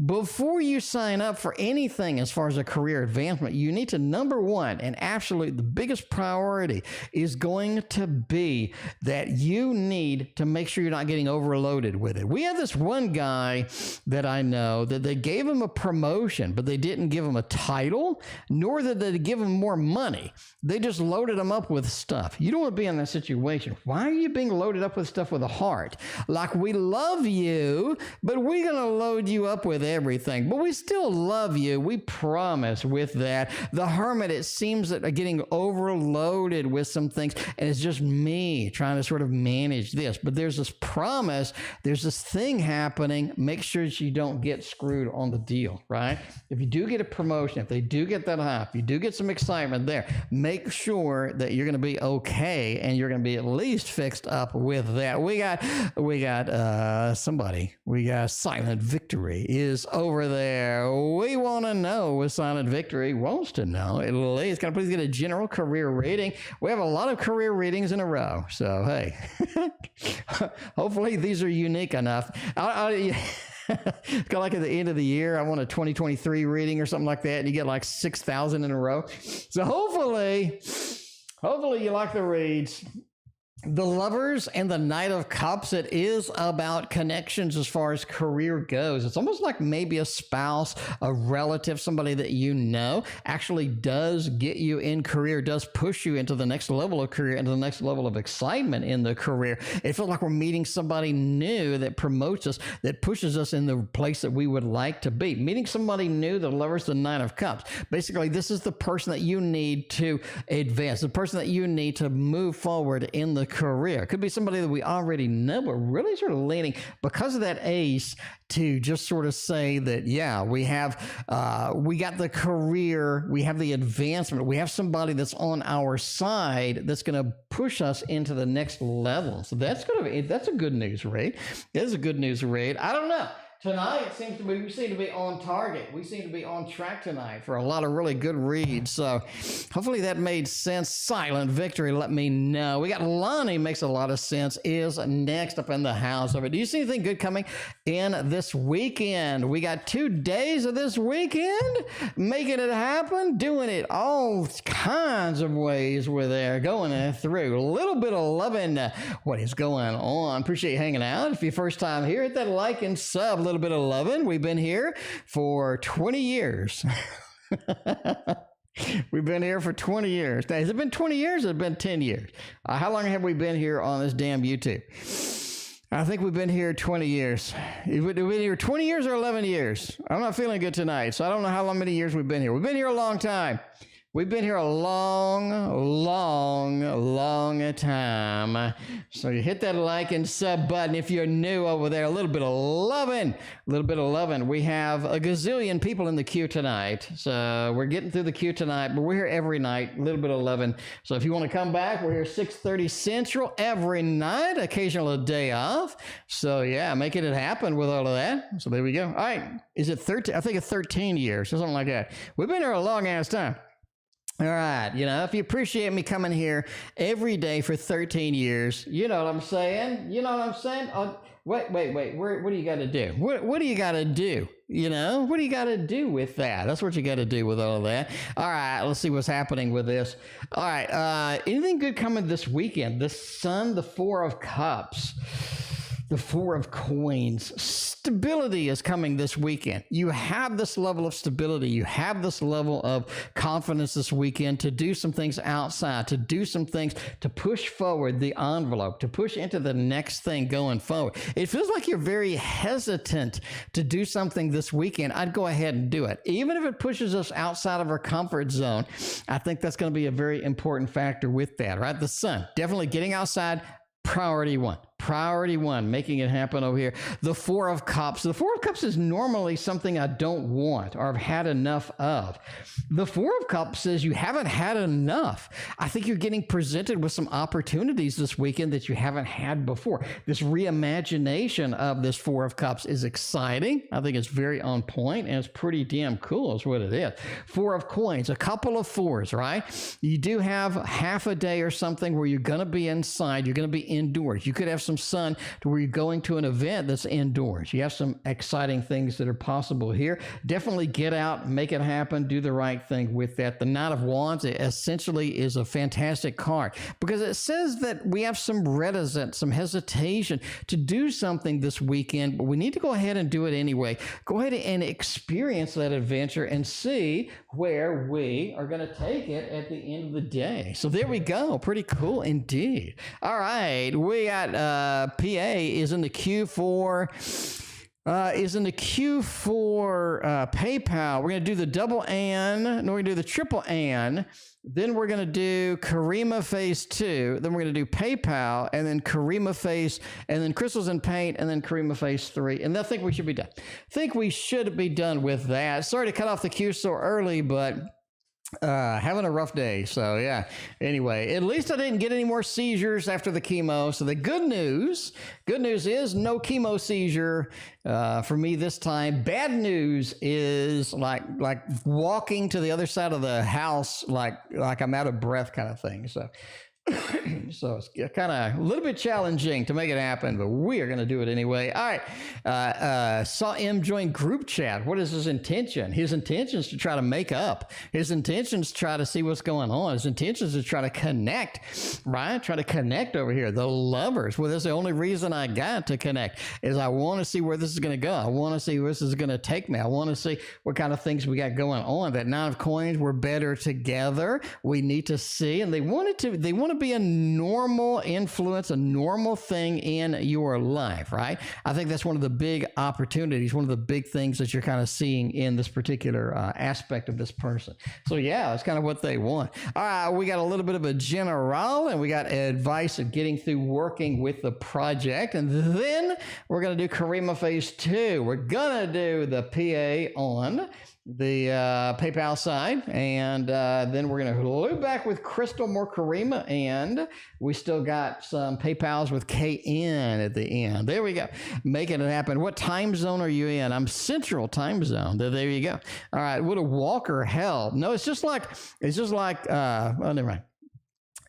before you sign up for anything as far as a career advancement, you need to, number one, and absolutely the biggest priority is going to be that you need to make sure you're not getting overloaded with it. We have this one guy that I know that they gave him a promotion, but they didn't give him a title, nor did they give him more money. They just loaded him up with stuff. You don't want to be in that situation. Why are you being loaded up with stuff with a heart? Like, we love you, but we're going to load you up with everything. But we still love you. We promise with that. The Hermit, it seems that are getting overloaded with some things, and it's just me trying to sort of manage this. But there's this promise promise there's this thing happening. Make sure that you don't get screwed on the deal, right? If you do get a promotion, if they do get that hype, you do get some excitement there, make sure that you're going to be okay and you're going to be at least fixed up with that. We got Silent Victory is over there. We want to know what Silent Victory wants to know. At least, can I please get a general career reading? We have a lot of career readings in a row. So, hey, hopefully these are unique enough. Kind of like at the end of the year, I want a 2023 reading or something like that, and you get like 6,000 in a row. So hopefully you like the reads. The Lovers and the Knight of Cups, it is about connections as far as career goes. It's almost like maybe a spouse, a relative, somebody that you know actually does get you in career, does push you into the next level of career, into the next level of excitement in the career. It feels like we're meeting somebody new that promotes us, that pushes us in the place that we would like to be. Meeting somebody new, the Lovers, the Knight of Cups. Basically, this is the person that you need to advance, the person that you need to move forward in the career. Could be somebody that we already know, but really sort of leaning because of that ace to just sort of say that, yeah, we got the career, we have the advancement, we have somebody that's on our side that's going to push us into the next level. So that's a good news read. It is a good news read. I don't know. Tonight, we seem to be on target. We seem to be on track tonight for a lot of really good reads. So hopefully that made sense. Silent Victory, let me know. We got Lani, makes a lot of sense, is next up in the house of it. Do you see anything good coming in this weekend? We got 2 days of this weekend, making it happen, doing it all kinds of ways we're there, going through. A little bit of loving what is going on. Appreciate you hanging out. If you're first time here, hit that like and sub. A little bit of loving. We've been here for 20 years. We've been here for 20 years. Now, has it been 20 years or has it been 10 years? How long have we been here on this damn YouTube? I think we've been here 20 years. We've been here 20 years or 11 years. I'm not feeling good tonight, so I don't know how many years we've been here. We've been here a long time. We've been here a long time. So you hit that like and sub button if you're new over there. A little bit of loving. We have a gazillion people in the queue tonight. So we're getting through the queue tonight, but we're here every night. A little bit of loving. So if you want to come back, we're here 6:30 Central every night. Occasional day off. So yeah, making it happen with all of that. So there we go. All right. Is it 13? I think it's 13 years or something like that. We've been here a long ass time. All right, if you appreciate me coming here every day for 13 years, you know what I'm saying? Oh, wait, what do you got to do? What do you got to do? What do you got to do with that? That's what you got to do with all of that. All right, let's see what's happening with this. All right, anything good coming this weekend? The Sun, the Four of Cups. The Four of Coins. Stability is coming this weekend. You have this level of stability. You have this level of confidence this weekend to do some things outside, to do some things to push forward the envelope, to push into the next thing going forward. It feels like you're very hesitant to do something this weekend. I'd go ahead and do it. Even if it pushes us outside of our comfort zone, I think that's going to be a very important factor with that, right? The Sun, definitely getting outside, priority one. Priority one, making it happen over here. The Four of Cups. The Four of Cups is normally something I don't want or have had enough of. The Four of Cups says you haven't had enough. I think you're getting presented with some opportunities this weekend that you haven't had before. This reimagination of this Four of Cups is exciting. I think it's very on point and it's pretty damn cool is what it is. Four of Coins, a couple of fours, right? You do have half a day or something where you're going to be inside. You're going to be indoors. You could have some sun to where you're going to an event that's indoors. You have some exciting things that are possible here. Definitely get out, make it happen, do the right thing with that. The Knight of Wands essentially is a fantastic card because it says that we have some reticence, some hesitation to do something this weekend, but we need to go ahead and do it anyway. Go ahead and experience that adventure and see where we are going to take it at the end of the day. So there we go. Pretty cool indeed. All right. We got PA is in the queue for is in the queue for PayPal. We're going to do the double and, then we're going to do the triple and, then we're going to do Karima phase 2, then we're going to do PayPal, and then Karima phase, and then Crystals and Paint, and then Karima phase 3, and I think we should be done. I think we should be done with that. Sorry to cut off the queue so early, but having a rough day. So yeah, anyway, at least I didn't get any more seizures after the chemo. So the good news is no chemo seizure for me this time. Bad news is like walking to the other side of the house like I'm out of breath kind of thing. So so it's kind of a little bit challenging to make it happen, but we are going to do it anyway. All right. Saw M join group chat. What is his intention? His intention is to try to make up. His intention is to try to see what's going on. His intention is to try to connect, right? Try to connect over here. The lovers. Well, that's the only reason I got to connect is I want to see where this is going to go. I want to see where this is going to take me. I want to see what kind of things we got going on. That 9 of coins, we're better together. We need to see, and they want to be a normal influence, a normal thing in your life, right? I think that's one of the big opportunities, one of the big things that you're kind of seeing in this particular aspect of this person. So yeah, that's kind of what they want. All right, we got a little bit of a general, and we got advice of getting through working with the project, and then we're going to do Karima phase 2. We're going to do the PA on the PayPal side, and then we're going to loop back with Crystal, more Karima, and we still got some PayPals with KN at the end. There we go, making it happen. What time zone are you in? I'm Central Time Zone. There you go. All right, would a walker help? No, it's just like oh, never mind.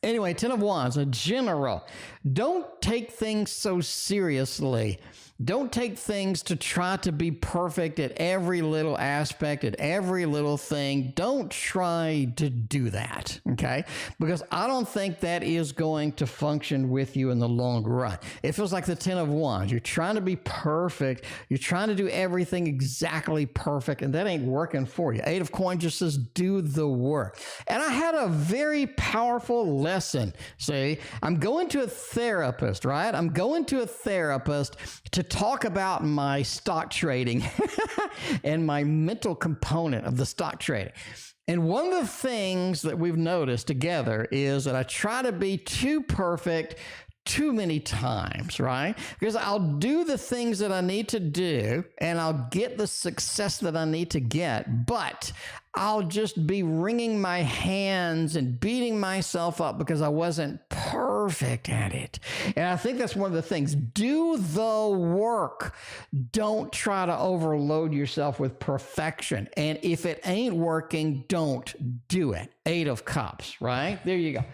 Anyway, 10 of Wands, a general. Don't take things so seriously. Don't take things to try to be perfect at every little aspect, at every little thing. Don't try to do that, okay? Because I don't think that is going to function with you in the long run. It feels like the 10 of Wands. You're trying to be perfect. You're trying to do everything exactly perfect, and that ain't working for you. 8 of Coins just says, do the work. And I had a very powerful lesson. See, I'm going to a therapist, right? I'm going to a therapist to talk about my stock trading and my mental component of the stock trading. And one of the things that we've noticed together is that I try to be too perfect too many times, right? Because I'll do the things that I need to do and I'll get the success that I need to get, but I'll just be wringing my hands and beating myself up because I wasn't perfect at it. And I think that's one of the things. Do the work. Don't try to overload yourself with perfection. And if it ain't working, don't do it. 8 of Cups, right? There you go.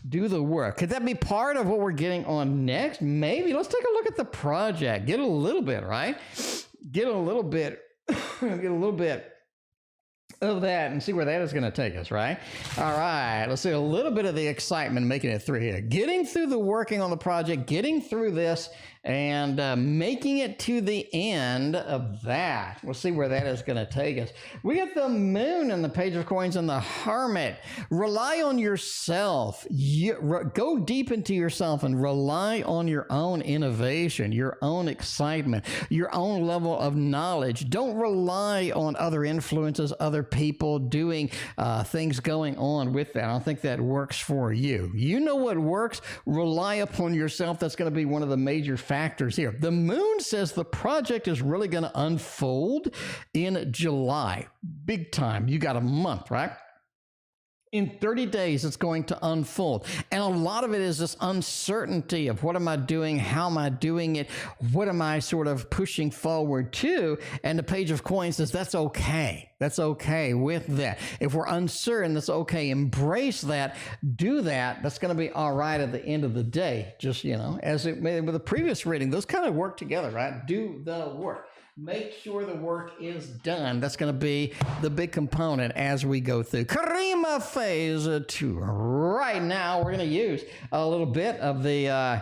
Do the work. Could that be part of what we're getting on next? Maybe. Let's take a look at the project. Get a little bit, right? Get a little bit of that and see where that is going to take us, right? All right, let's see a little bit of the excitement making it through here. Getting through the working on the project, getting through this, and making it to the end of that. We'll see where that is going to take us. We got the Moon and the Page of Coins and the Hermit. Rely on yourself. Go deep into yourself and rely on your own innovation, your own excitement, your own level of knowledge. Don't rely on other influences, other people doing things going on with that. I don't think that works for you. You know what works. Rely upon yourself. That's going to be one of the major factors here. The Moon says the project is really going to unfold in July. Big time. You got a month, right? In 30 days, it's going to unfold. And a lot of it is this uncertainty of what am I doing? How am I doing it? What am I sort of pushing forward to? And the Page of Coins says that's okay. That's okay with that. If we're uncertain, that's okay. Embrace that. Do that. That's going to be all right at the end of the day. Just, you know, as it made with the previous reading, those kind of work together, right? Do the work. Make sure the work is done. That's going to be the big component as we go through Karima phase 2. Right now, we're going to use a little bit of the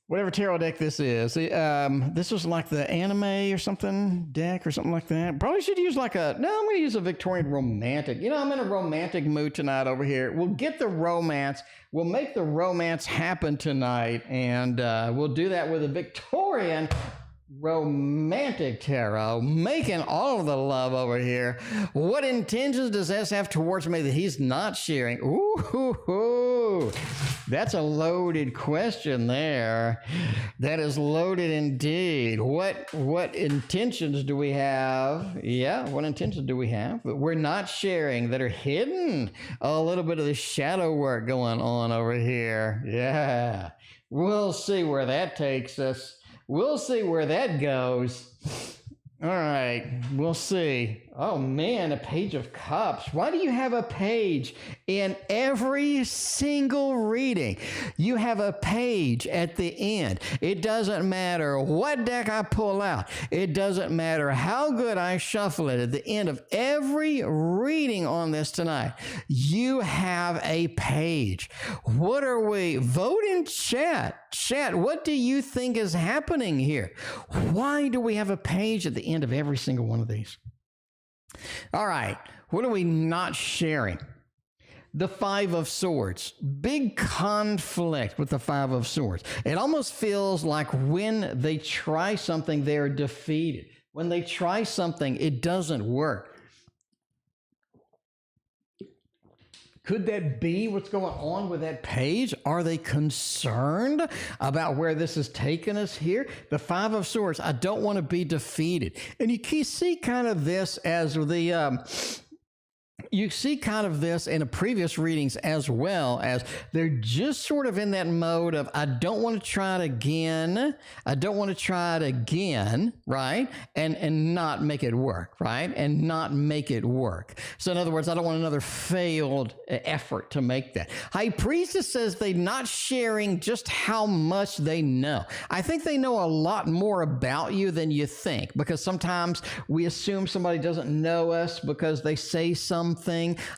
whatever tarot deck this is. This was like the anime or something deck or something like that. Probably should use like I'm going to use a Victorian romantic. You know, I'm in a romantic mood tonight over here. We'll get the romance. We'll make the romance happen tonight, and we'll do that with a Victorian Romantic tarot, making all of the love over here. What intentions does S have towards me that he's not sharing? Ooh, that's a loaded question there. That is loaded indeed. What intentions do we have? Yeah, what intentions do we have that we're not sharing, that are hidden? A little bit of the shadow work going on over here. Yeah, we'll see where that takes us. We'll see where that goes. All right, we'll see. Oh man, a Page of Cups. Why do you have a page in every single reading? You have a page at the end. It doesn't matter what deck I pull out. It doesn't matter how good I shuffle it. At the end of every reading on this tonight, you have a page. What are we? Vote in chat. Chat, what do you think is happening here? Why do we have a page at the end of every single one of these? All right, what are we not sharing? The Five of Swords. Big conflict with the Five of Swords. It almost feels like when they try something, they're defeated. When they try something, it doesn't work. Could that be what's going on with that page? Are they concerned about where this has taken us here? The Five of Swords, I don't want to be defeated. And you can see kind of this as you see kind of this in the previous readings as well, as they're just sort of in that mode of, I don't want to try it again. I don't want to try it again, right? And not make it work, right? And not make it work. So in other words, I don't want another failed effort to make that. High Priestess says they're not sharing just how much they know. I think they know a lot more about you than you think, because sometimes we assume somebody doesn't know us because they say something.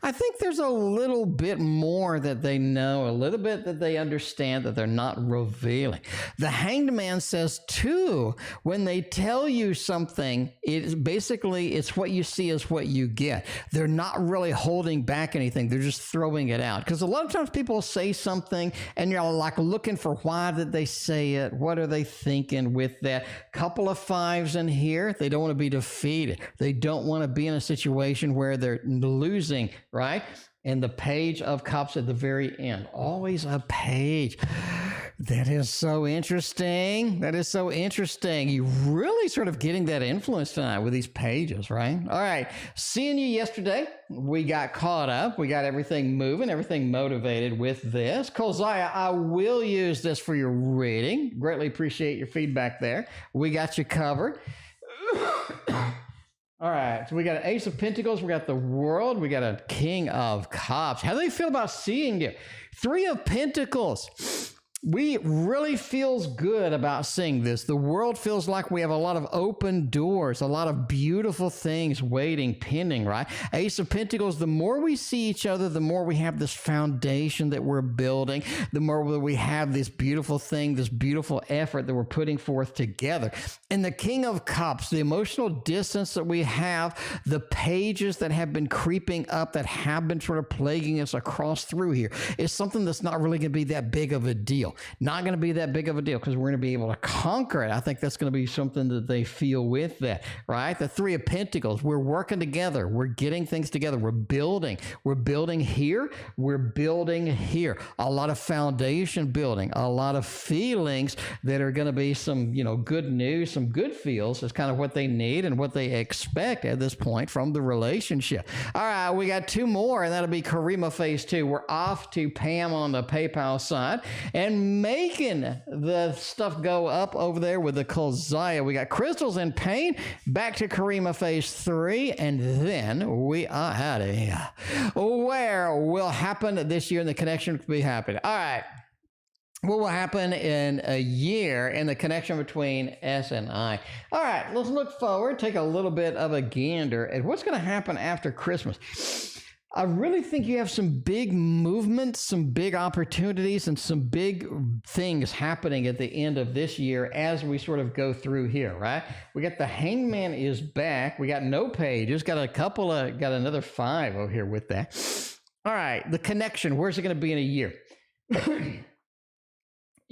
I think there's a little bit more that they know, a little bit that they understand that they're not revealing. The Hanged Man says too, when they tell you something, it's basically, it's what you see is what you get. They're not really holding back anything. They're just throwing it out. Because a lot of times people say something and you're like looking for why did they say it? What are they thinking with that? Couple of fives in here. They don't want to be defeated. They don't want to be in a situation where they're losing, right? And the Page of Cups at the very end. Always a page. That is so interesting. That is so interesting. You're really sort of getting that influence tonight with these pages, right? All right. Seeing you yesterday, we got caught up. We got everything moving, everything motivated with this. Kolzaya, I will use this for your reading. Greatly appreciate your feedback there. We got you covered. All right, so we got an Ace of Pentacles, we got the World, we got a King of Cups. How do they feel about seeing you? Three of Pentacles. We really feels good about seeing this. The World feels like we have a lot of open doors, a lot of beautiful things waiting, pending, right? Ace of Pentacles, the more we see each other, the more we have this foundation that we're building, the more we have this beautiful thing, this beautiful effort that we're putting forth together. And the King of Cups, the emotional distance that we have, the pages that have been creeping up, that have been sort of plaguing us across through here, is something that's not really going to be that big of a deal. Not going to be that big of a deal because we're going to be able to conquer it. I think that's going to be something that they feel with that, right? The Three of Pentacles, we're working together. We're getting things together. We're building. We're building here. We're building here. A lot of foundation building, a lot of feelings that are going to be some, good news, some good feels is kind of what they need and what they expect at this point from the relationship. All right, we got two more, and that'll be Karima phase 2. We're off to Pam on the PayPal side and making the stuff go up over there with the Kolzaya. We got Crystals and Pain, back to Karima phase 3, and then we are out of here. Where will happen this year and the connection to be happening? All right. What will happen in a year in the connection between S and I? All right, let's look forward, take a little bit of a gander at what's going to happen after Christmas. I really think you have some big movements, some big opportunities, and some big things happening at the end of this year as we sort of go through here, right? We got the Hangman is back. We got no pages. Got another 5 over here with that. All right, the connection. Where's it going to be in a year?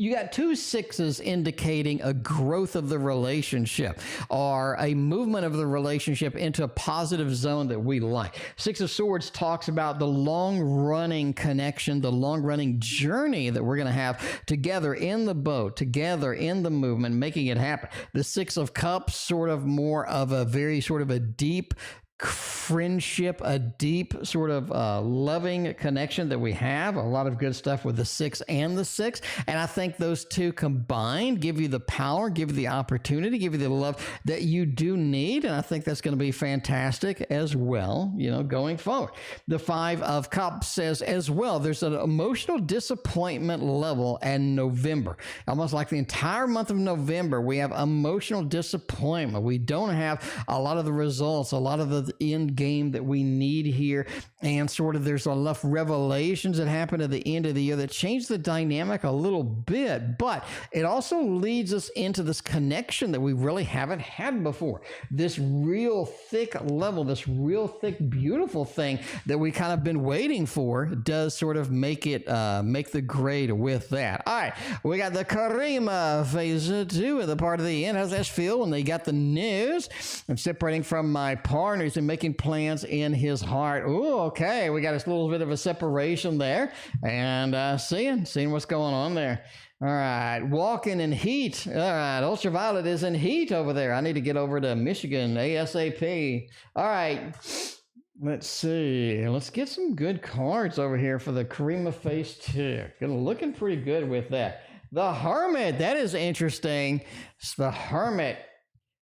you got 2 6s indicating a growth of the relationship or a movement of the relationship into a positive zone that we like. 6 of Swords talks about the long-running connection, the long-running journey that we're going to have together in the boat, together in the movement, making it happen. The 6 of Cups, sort of more of a very sort of a deep friendship, a deep sort of loving connection that we have. A lot of good stuff with the 6 and the 6. And I think those two combined give you the power, give you the opportunity, give you the love that you do need. And I think that's going to be fantastic as well, you know, going forward. The 5 of Cups says as well, there's an emotional disappointment level in November. Almost like the entire month of November, we have emotional disappointment. We don't have a lot of the results, a lot of the end game that we need here, and sort of there's enough revelations that happen at the end of the year that change the dynamic a little bit, but it also leads us into this connection that we really haven't had before, this real thick level, this real thick beautiful thing that we kind of been waiting for does sort of make it make the grade with that. All right, we got the karima phase 2 at the part of the end. How's that feel when they got the news? I'm separating from my partners and making plans in his heart. Ooh, okay. We got a little bit of a separation there, and seeing what's going on there. All right, walking in heat. All right, ultraviolet is in heat over there. I need to get over to Michigan ASAP. All right, let's see. Let's get some good cards over here for the Karima phase 2. Looking pretty good with that. The Hermit, that is interesting. It's the Hermit.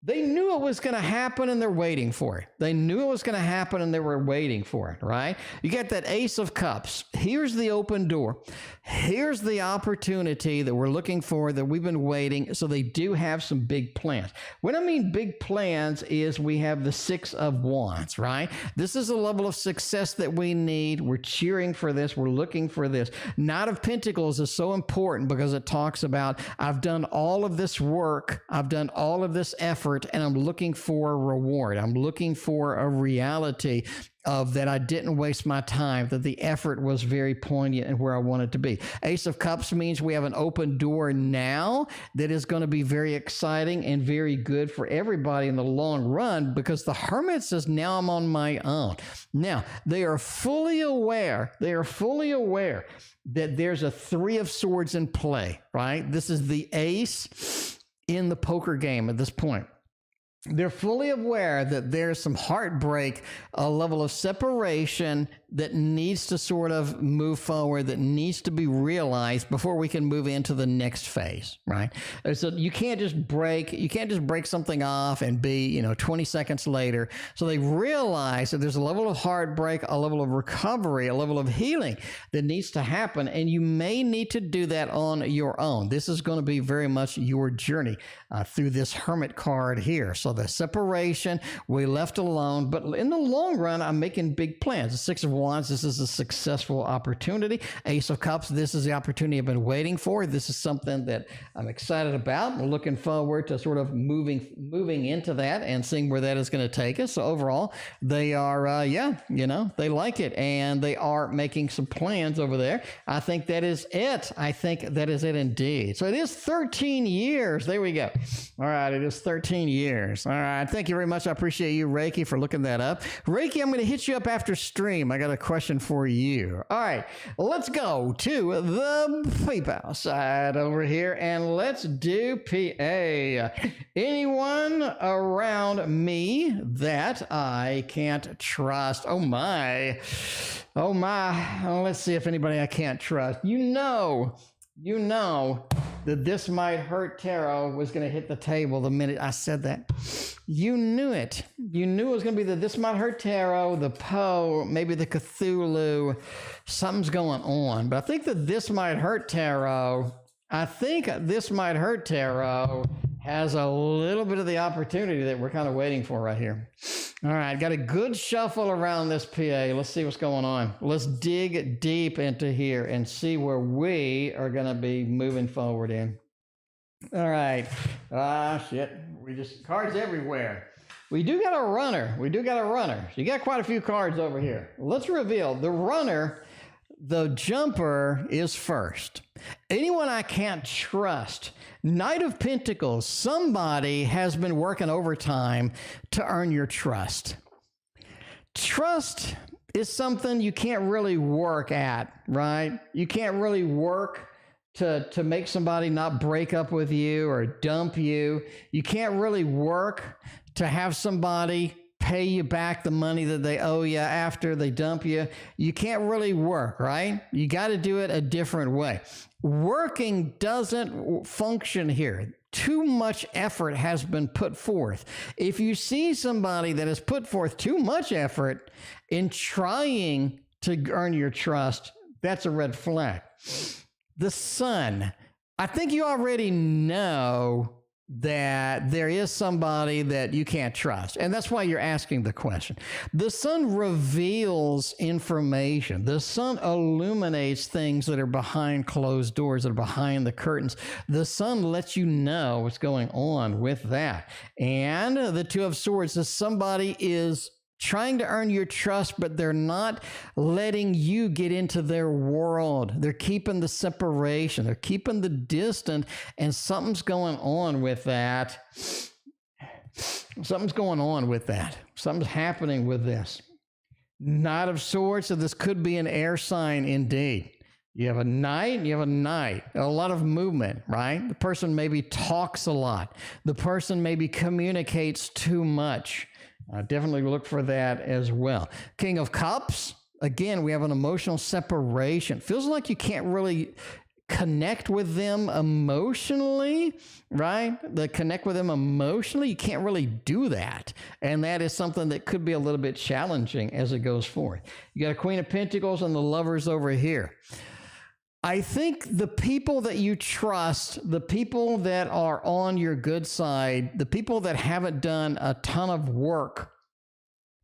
They knew it was going to happen and they're waiting for it. They knew it was going to happen and they were waiting for it, right? You got that Ace of Cups. Here's the open door. Here's the opportunity that we're looking for, that we've been waiting. So they do have some big plans. When I mean big plans is we have the 6 of Wands, right? This is a level of success that we need. We're cheering for this. We're looking for this. Knight of Pentacles is so important because it talks about, I've done all of this work. I've done all of this effort, and I'm looking for a reward. I'm looking for a reality of that I didn't waste my time, that the effort was very poignant and where I wanted to be. Ace of Cups means we have an open door now that is going to be very exciting and very good for everybody in the long run, because the Hermit says, now I'm on my own. Now, they are fully aware that there's a 3 of Swords in play, right? This is the ace in the poker game at this point. They're fully aware that there's some heartbreak, a level of separation that needs to sort of move forward, that needs to be realized before we can move into the next phase, right? So you can't just break something off and be, 20 seconds later. So they realize that there's a level of heartbreak, a level of recovery, a level of healing that needs to happen. And you may need to do that on your own. This is going to be very much your journey through this Hermit card here. So the separation, we left alone, but in the long run, I'm making big plans. The 6 of Wands, this is a successful opportunity. Ace of Cups, this is the opportunity I've been waiting for. This is something that I'm excited about. I'm looking forward to sort of moving into that and seeing where that is going to take us. So overall, they are, they like it, and they are making some plans over there. I think that is it. I think that is it indeed. So it is 13 years. There we go. All right, it is 13 years. All right, thank you very much. I appreciate you, Reiki, for looking that up. Reiki, I'm going to hit you up after stream. I got a question for you. All right, let's go to the PayPal side over here, and let's do PA. Anyone around me that I can't trust? Oh, my. Oh, let's see if anybody I can't trust. You know that This Might Hurt Tarot was going to hit the table the minute I said that. You knew it. You knew it was going to be the This Might Hurt Tarot, the Poe, maybe the Cthulhu. Something's going on. But I think that This Might Hurt Tarot has a little bit of the opportunity that we're kind of waiting for right here. All right, got a good shuffle around this PA. Let's see what's going on. Let's dig deep into here and see where we are going to be moving forward in. All right. Shit. Cards everywhere. We do got a runner. So you got quite a few cards over here. Let's reveal the runner. the jumper is first. Anyone I can't trust. Knight of Pentacles, somebody has been working overtime to earn your trust. Trust is something you can't really work at, right? You can't really work to make somebody not break up with you or dump you. You can't really work to have somebody pay you back the money that they owe you after they dump you. You can't really work, right? You got to do it a different way. Working doesn't function here. Too much effort has been put forth. If you see somebody that has put forth too much effort in trying to earn your trust, that's a red flag. The Sun. I think you already know that there is somebody that you can't trust. And that's why you're asking the question. The Sun reveals information. The Sun illuminates things that are behind closed doors, that are behind the curtains. The Sun lets you know what's going on with that. And the Two of Swords is somebody is trying to earn your trust, but they're not letting you get into their world. They're keeping the separation. They're keeping the distance, and something's going on with that. Something's going on with that. Something's happening with this. Knight of Swords, so this could be an air sign indeed. You have a knight, you have a knight, a lot of movement, right? The person maybe talks a lot. The person maybe communicates too much. Definitely look for that as well. King of Cups, again, we have an emotional separation. Feels like you can't really connect with them emotionally, right? Connect with them emotionally, you can't really do that. And that is something that could be a little bit challenging as it goes forth. You got a Queen of Pentacles and the Lovers over here. I think the people that you trust, the people that are on your good side, the people that haven't done a ton of work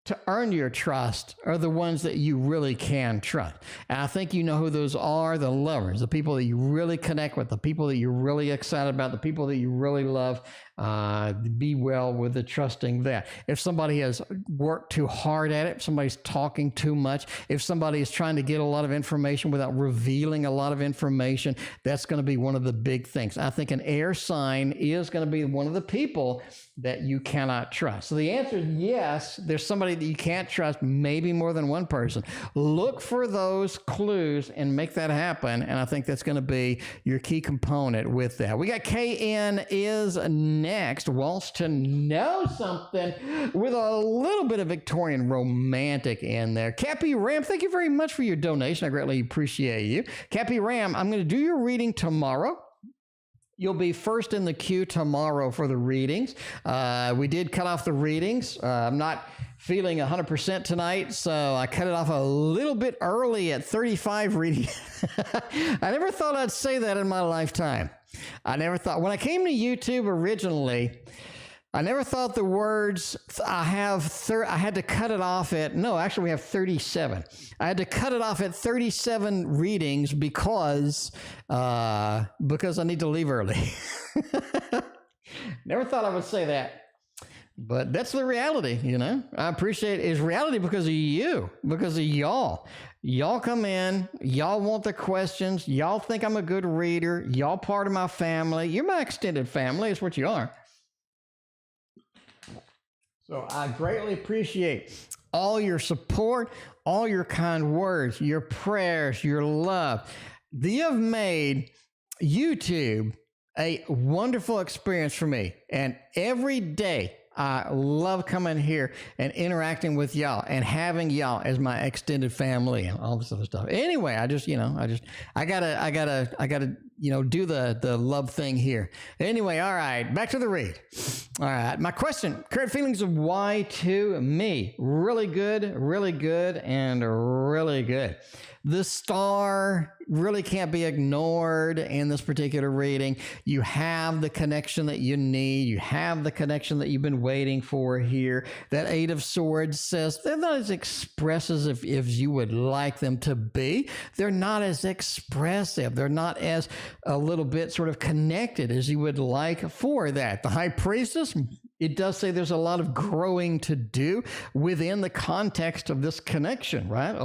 to earn your trust are the ones that you really can trust. And I think you know who those are, the lovers, the people that you really connect with, the people that you're really excited about, the people that you really love. Be well with the trusting that. If somebody has worked too hard at it, if somebody's talking too much, if somebody is trying to get a lot of information without revealing a lot of information, that's going to be one of the big things. I think an air sign is going to be one of the people that you cannot trust. So the answer is yes, there's somebody that you can't trust, maybe more than one person. Look for those clues and make that happen. And I think that's going to be your key component with that. We got KN is next, wants to know something with a little bit of Victorian romantic in there. Cappy Ram, thank you very much for your donation. I greatly appreciate you. Cappy Ram, I'm going to do your reading tomorrow. You'll be first in the queue tomorrow for the readings. We did cut off the readings. I'm not feeling 100% tonight, so I cut it off a little bit early at 35 readings. I never thought I'd say that in my lifetime. I never thought, when I came to YouTube originally, I never thought the words, I had to cut it off at, no, actually we have 37. I had to cut it off at 37 readings because I need to leave early. Never thought I would say that. But that's the reality, you know. I appreciate it. It's reality because of you, because of y'all. Y'all come in, y'all want the questions, y'all think I'm a good reader, y'all part of my family. You're my extended family, is what you are. So I greatly appreciate all your support, all your kind words, your prayers, your love. You have made YouTube a wonderful experience for me. And every day, I love coming here and interacting with y'all and having y'all as my extended family and all this other stuff. Anyway, I gotta, do the love thing here. Anyway, all right, back to the read. All right, my question, current feelings of why to me. Really good, and really good. The star really can't be ignored in this particular reading. You have the connection that you need. You have the connection that you've been waiting for here. That Eight of Swords says they're not as expressive as you would like them to be. They're not as expressive. They're not as a little bit sort of connected as you would like for that. The High Priestess, it does say there's a lot of growing to do within the context of this connection, right?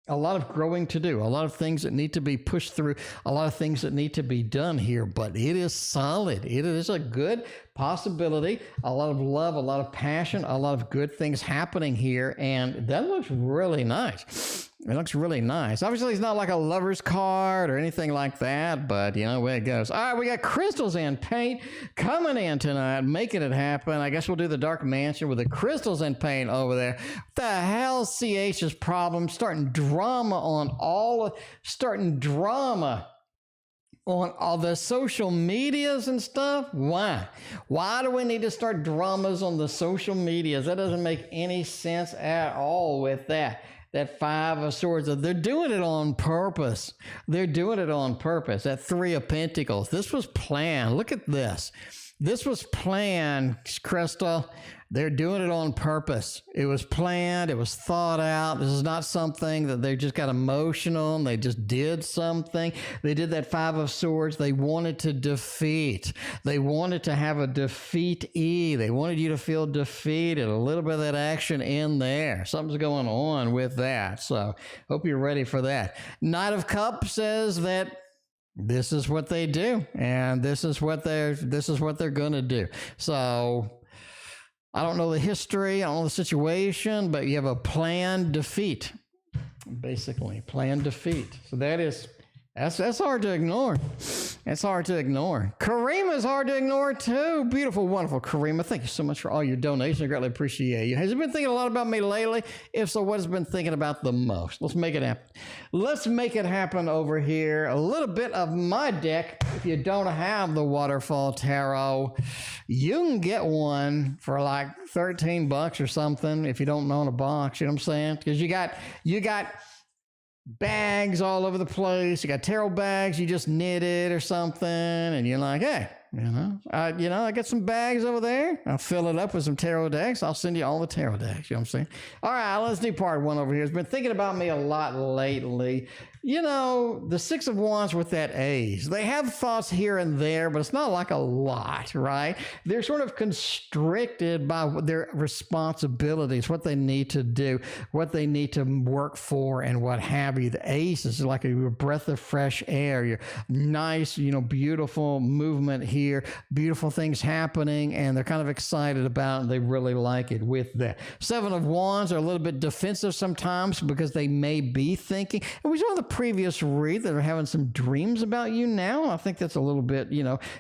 a lot of growing to do, a lot of things that need to be pushed through, a lot of things that need to be done here, but it is solid. It is a good possibility, a lot of love, a lot of passion, a lot of good things happening here, and that looks really nice. It looks really nice. Obviously, it's not like a lover's card or anything like that, but you know where it goes. All right, we got crystals and paint coming in tonight, making it happen. I guess we'll do the Dark Mansion with the crystals and paint over there. What the hell, CH's problem? Starting drama on all the social medias and stuff. Why do we need to start dramas on the social medias? That doesn't make any sense at all with that Five of Swords. They're doing it on purpose. That Three of Pentacles, this was planned. Look at this. This was planned, Crystal. They're doing it on purpose. It was planned. It was thought out. This is not something that they just got emotional and they just did something. They did that Five of Swords. They wanted to defeat. They wanted to have a defeat-y. They wanted you to feel defeated. A little bit of that action in there. Something's going on with that. So hope you're ready for that. Knight of Cups says that this is what they do, and this is what they're going to do. So I don't know the history, I don't know the situation, but you have a planned defeat, basically planned defeat. So that's hard to ignore. It's hard to ignore. Karima's hard to ignore too. Beautiful, wonderful Karima. Thank you so much for all your donations. I greatly appreciate you. Has it been thinking a lot about me lately? If so, what has been thinking about the most? Let's make it happen. Let's make it happen over here. A little bit of my deck. If you don't have the Waterfall Tarot, you can get one for like $13 or something if you don't own a box. You know what I'm saying? Because you got bags all over the place. You got tarot bags you just knitted or something, and you're like, hey, I got some bags over there. I'll fill it up with some tarot decks. I'll send you all the tarot decks. You know what I'm saying? All right, let's do part one over here. It's been thinking about me a lot lately. You know, the Six of Wands with that Ace. They have thoughts here and there, but it's not like a lot, right? They're sort of constricted by their responsibilities, what they need to do, what they need to work for, and what have you. The Ace is like a breath of fresh air. You're nice, beautiful movement here, beautiful things happening, and they're kind of excited about it, and they really like it with that. Seven of Wands are a little bit defensive sometimes because they may be thinking, and we saw the previous read that are having some dreams about you now. I think that's a little bit,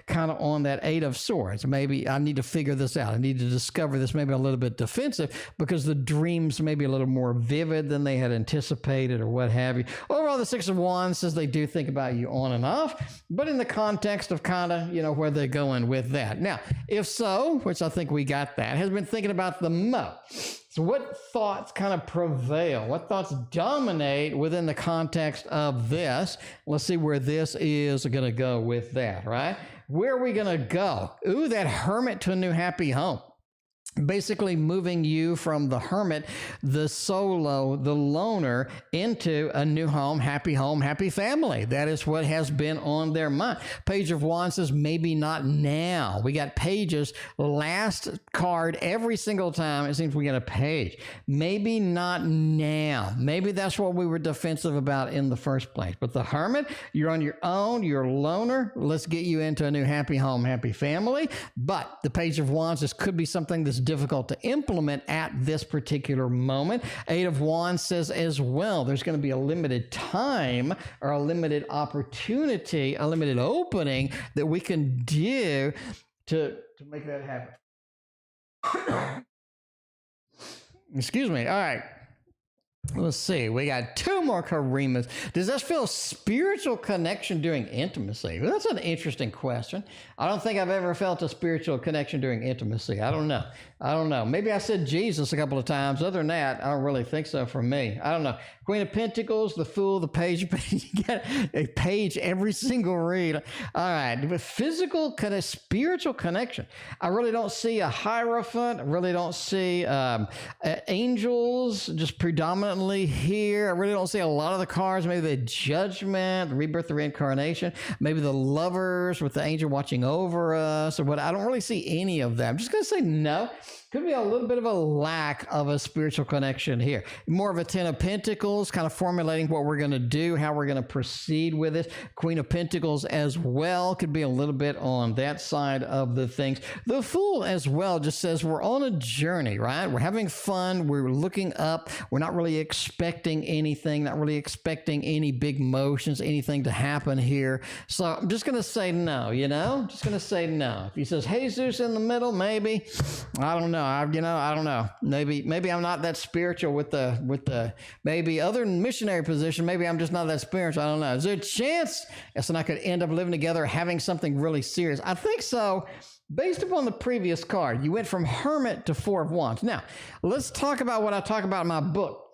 kind of on that Eight of Swords. Maybe I need to figure this out. I need to discover this. Maybe a little bit defensive because the dreams may be a little more vivid than they had anticipated or what have you. Overall, the Six of Wands says they do think about you on and off, but in the context of kind of, where they're going with that. Now, if so, which I think we got that, has been thinking about the most. So what thoughts kind of prevail? What thoughts dominate within the context of this? Let's see where this is going to go with that, right? Where are we going to go? Ooh, that Hermit to a new happy home. Basically moving you from the hermit, the solo, the loner, into a new home, happy family. That is what has been on their mind. Page of Wands says maybe not now. We got pages, last card every single time it seems we get a page. Maybe not now. Maybe that's what we were defensive about in the first place. But the hermit, you're on your own, you're a loner. Let's get you into a new happy home, happy family. But the Page of Wands, this could be something that's difficult to implement at this particular moment. Eight of Wands says as well, there's going to be a limited time or a limited opportunity, a limited opening that we can do to make that happen. Excuse me. All right. Let's see. We got two more Karimas. Does this feel spiritual connection during intimacy? Well, that's an interesting question. I don't think I've ever felt a spiritual connection during intimacy. I don't know. Maybe I said Jesus a couple of times. Other than that, I don't really think so for me. I don't know. Queen of Pentacles, the Fool, the Page. You get a page every single read. All right. But physical, spiritual connection. I really don't see a Hierophant. I really don't see angels just predominantly here. I really don't see a lot of the cards. Maybe the Judgment, the Rebirth, the Reincarnation. Maybe the Lovers with the angel watching over us or what. I don't really see any of that. I'm just going to say no. Could be a little bit of a lack of a spiritual connection here. More of a 10 of Pentacles, kind of formulating what we're going to do, how we're going to proceed with this. Queen of Pentacles as well could be a little bit on that side of the things. The Fool as well just says we're on a journey, right? We're having fun. We're looking up. We're not really expecting anything, not really expecting any big motions, anything to happen here. So I'm just going to say no, just going to say no. If he says Jesus in the middle, maybe, I don't know. I don't know. Maybe I'm not that spiritual with the maybe other missionary position. Maybe I'm just not that spiritual. I don't know. Is there a chance yes, and I could end up living together, having something really serious? I think so. Based upon the previous card, you went from Hermit to Four of Wands. Now, let's talk about what I talk about in my book.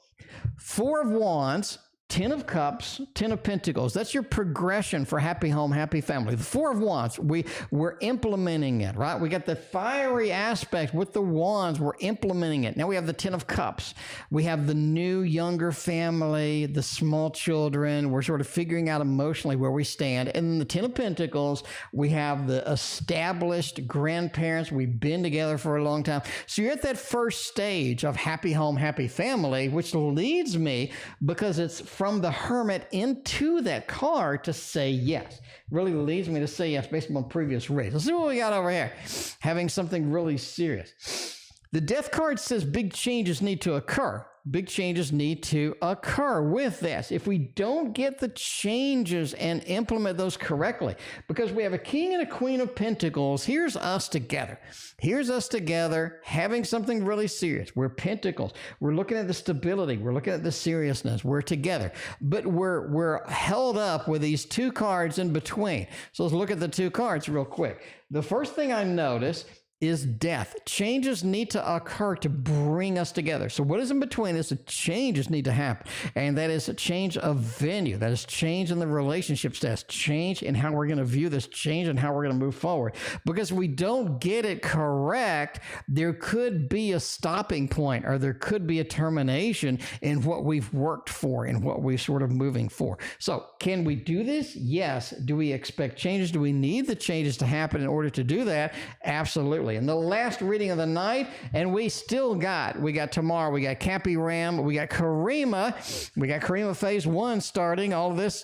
Four of Wands, 10 of Cups, 10 of Pentacles. That's your progression for happy home, happy family. The Four of Wands, we're implementing it, right? We got the fiery aspect with the wands. We're implementing it. Now we have the 10 of Cups. We have the new, younger family, the small children. We're sort of figuring out emotionally where we stand. And then the 10 of Pentacles, we have the established grandparents. We've been together for a long time. So you're at that first stage of happy home, happy family, which leads me, because it's from the Hermit into that card, to say yes. Really leads me to say yes based on previous reads. Let's see what we got over here. Having something really serious. The Death card says big changes need to occur. Big changes need to occur with this. If we don't get the changes and implement those correctly, because we have a King and a Queen of Pentacles, here's us together. Here's us together having something really serious. We're Pentacles. We're looking at the stability. We're looking at the seriousness. We're together. But we're held up with these two cards in between. So let's look at the two cards real quick. The first thing I notice is death. Changes need to occur to bring us together. So what is in between is changes need to happen. And that is a change of venue. That is change in the relationship status, change in how we're going to view this, change in how we're going to move forward. Because if we don't get it correct, there could be a stopping point, or there could be a termination in what we've worked for and what we're sort of moving for. So can we do this? Yes. Do we expect changes? Do we need the changes to happen in order to do that? Absolutely. And the last reading of the night, and we got tomorrow, we got Cappy Ram, we got Karima phase 1 starting all this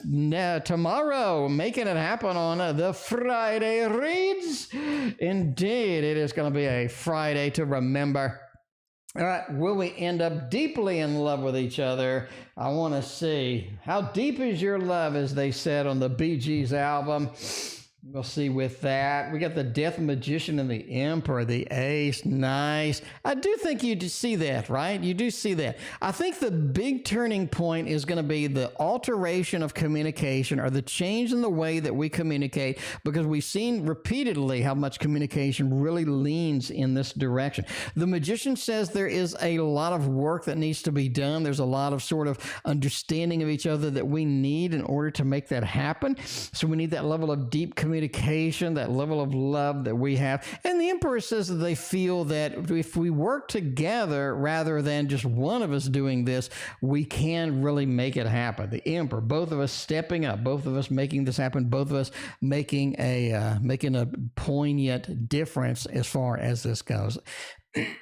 tomorrow, making it happen on the Friday reads. Indeed, it is going to be a Friday to remember. All right, will we end up deeply in love with each other? I want to see. How deep is your love, as they said on the Bee Gees album. We'll see with that. We got the Death Magician and the Emperor, the Ace. Nice. I do think you do see that, right? You do see that. I think the big turning point is going to be the alteration of communication, or the change in the way that we communicate, because we've seen repeatedly how much communication really leans in this direction. The Magician says there is a lot of work that needs to be done. There's a lot of sort of understanding of each other that we need in order to make that happen. So we need that level of deep communication, that level of love that we have. And the Emperor says that they feel that if we work together rather than just one of us doing this, we can really make it happen. The Emperor, both of us stepping up, both of us making this happen, both of us making a poignant difference as far as this goes.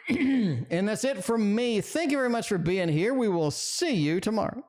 And that's it from me. Thank you very much for being here. We will see you tomorrow.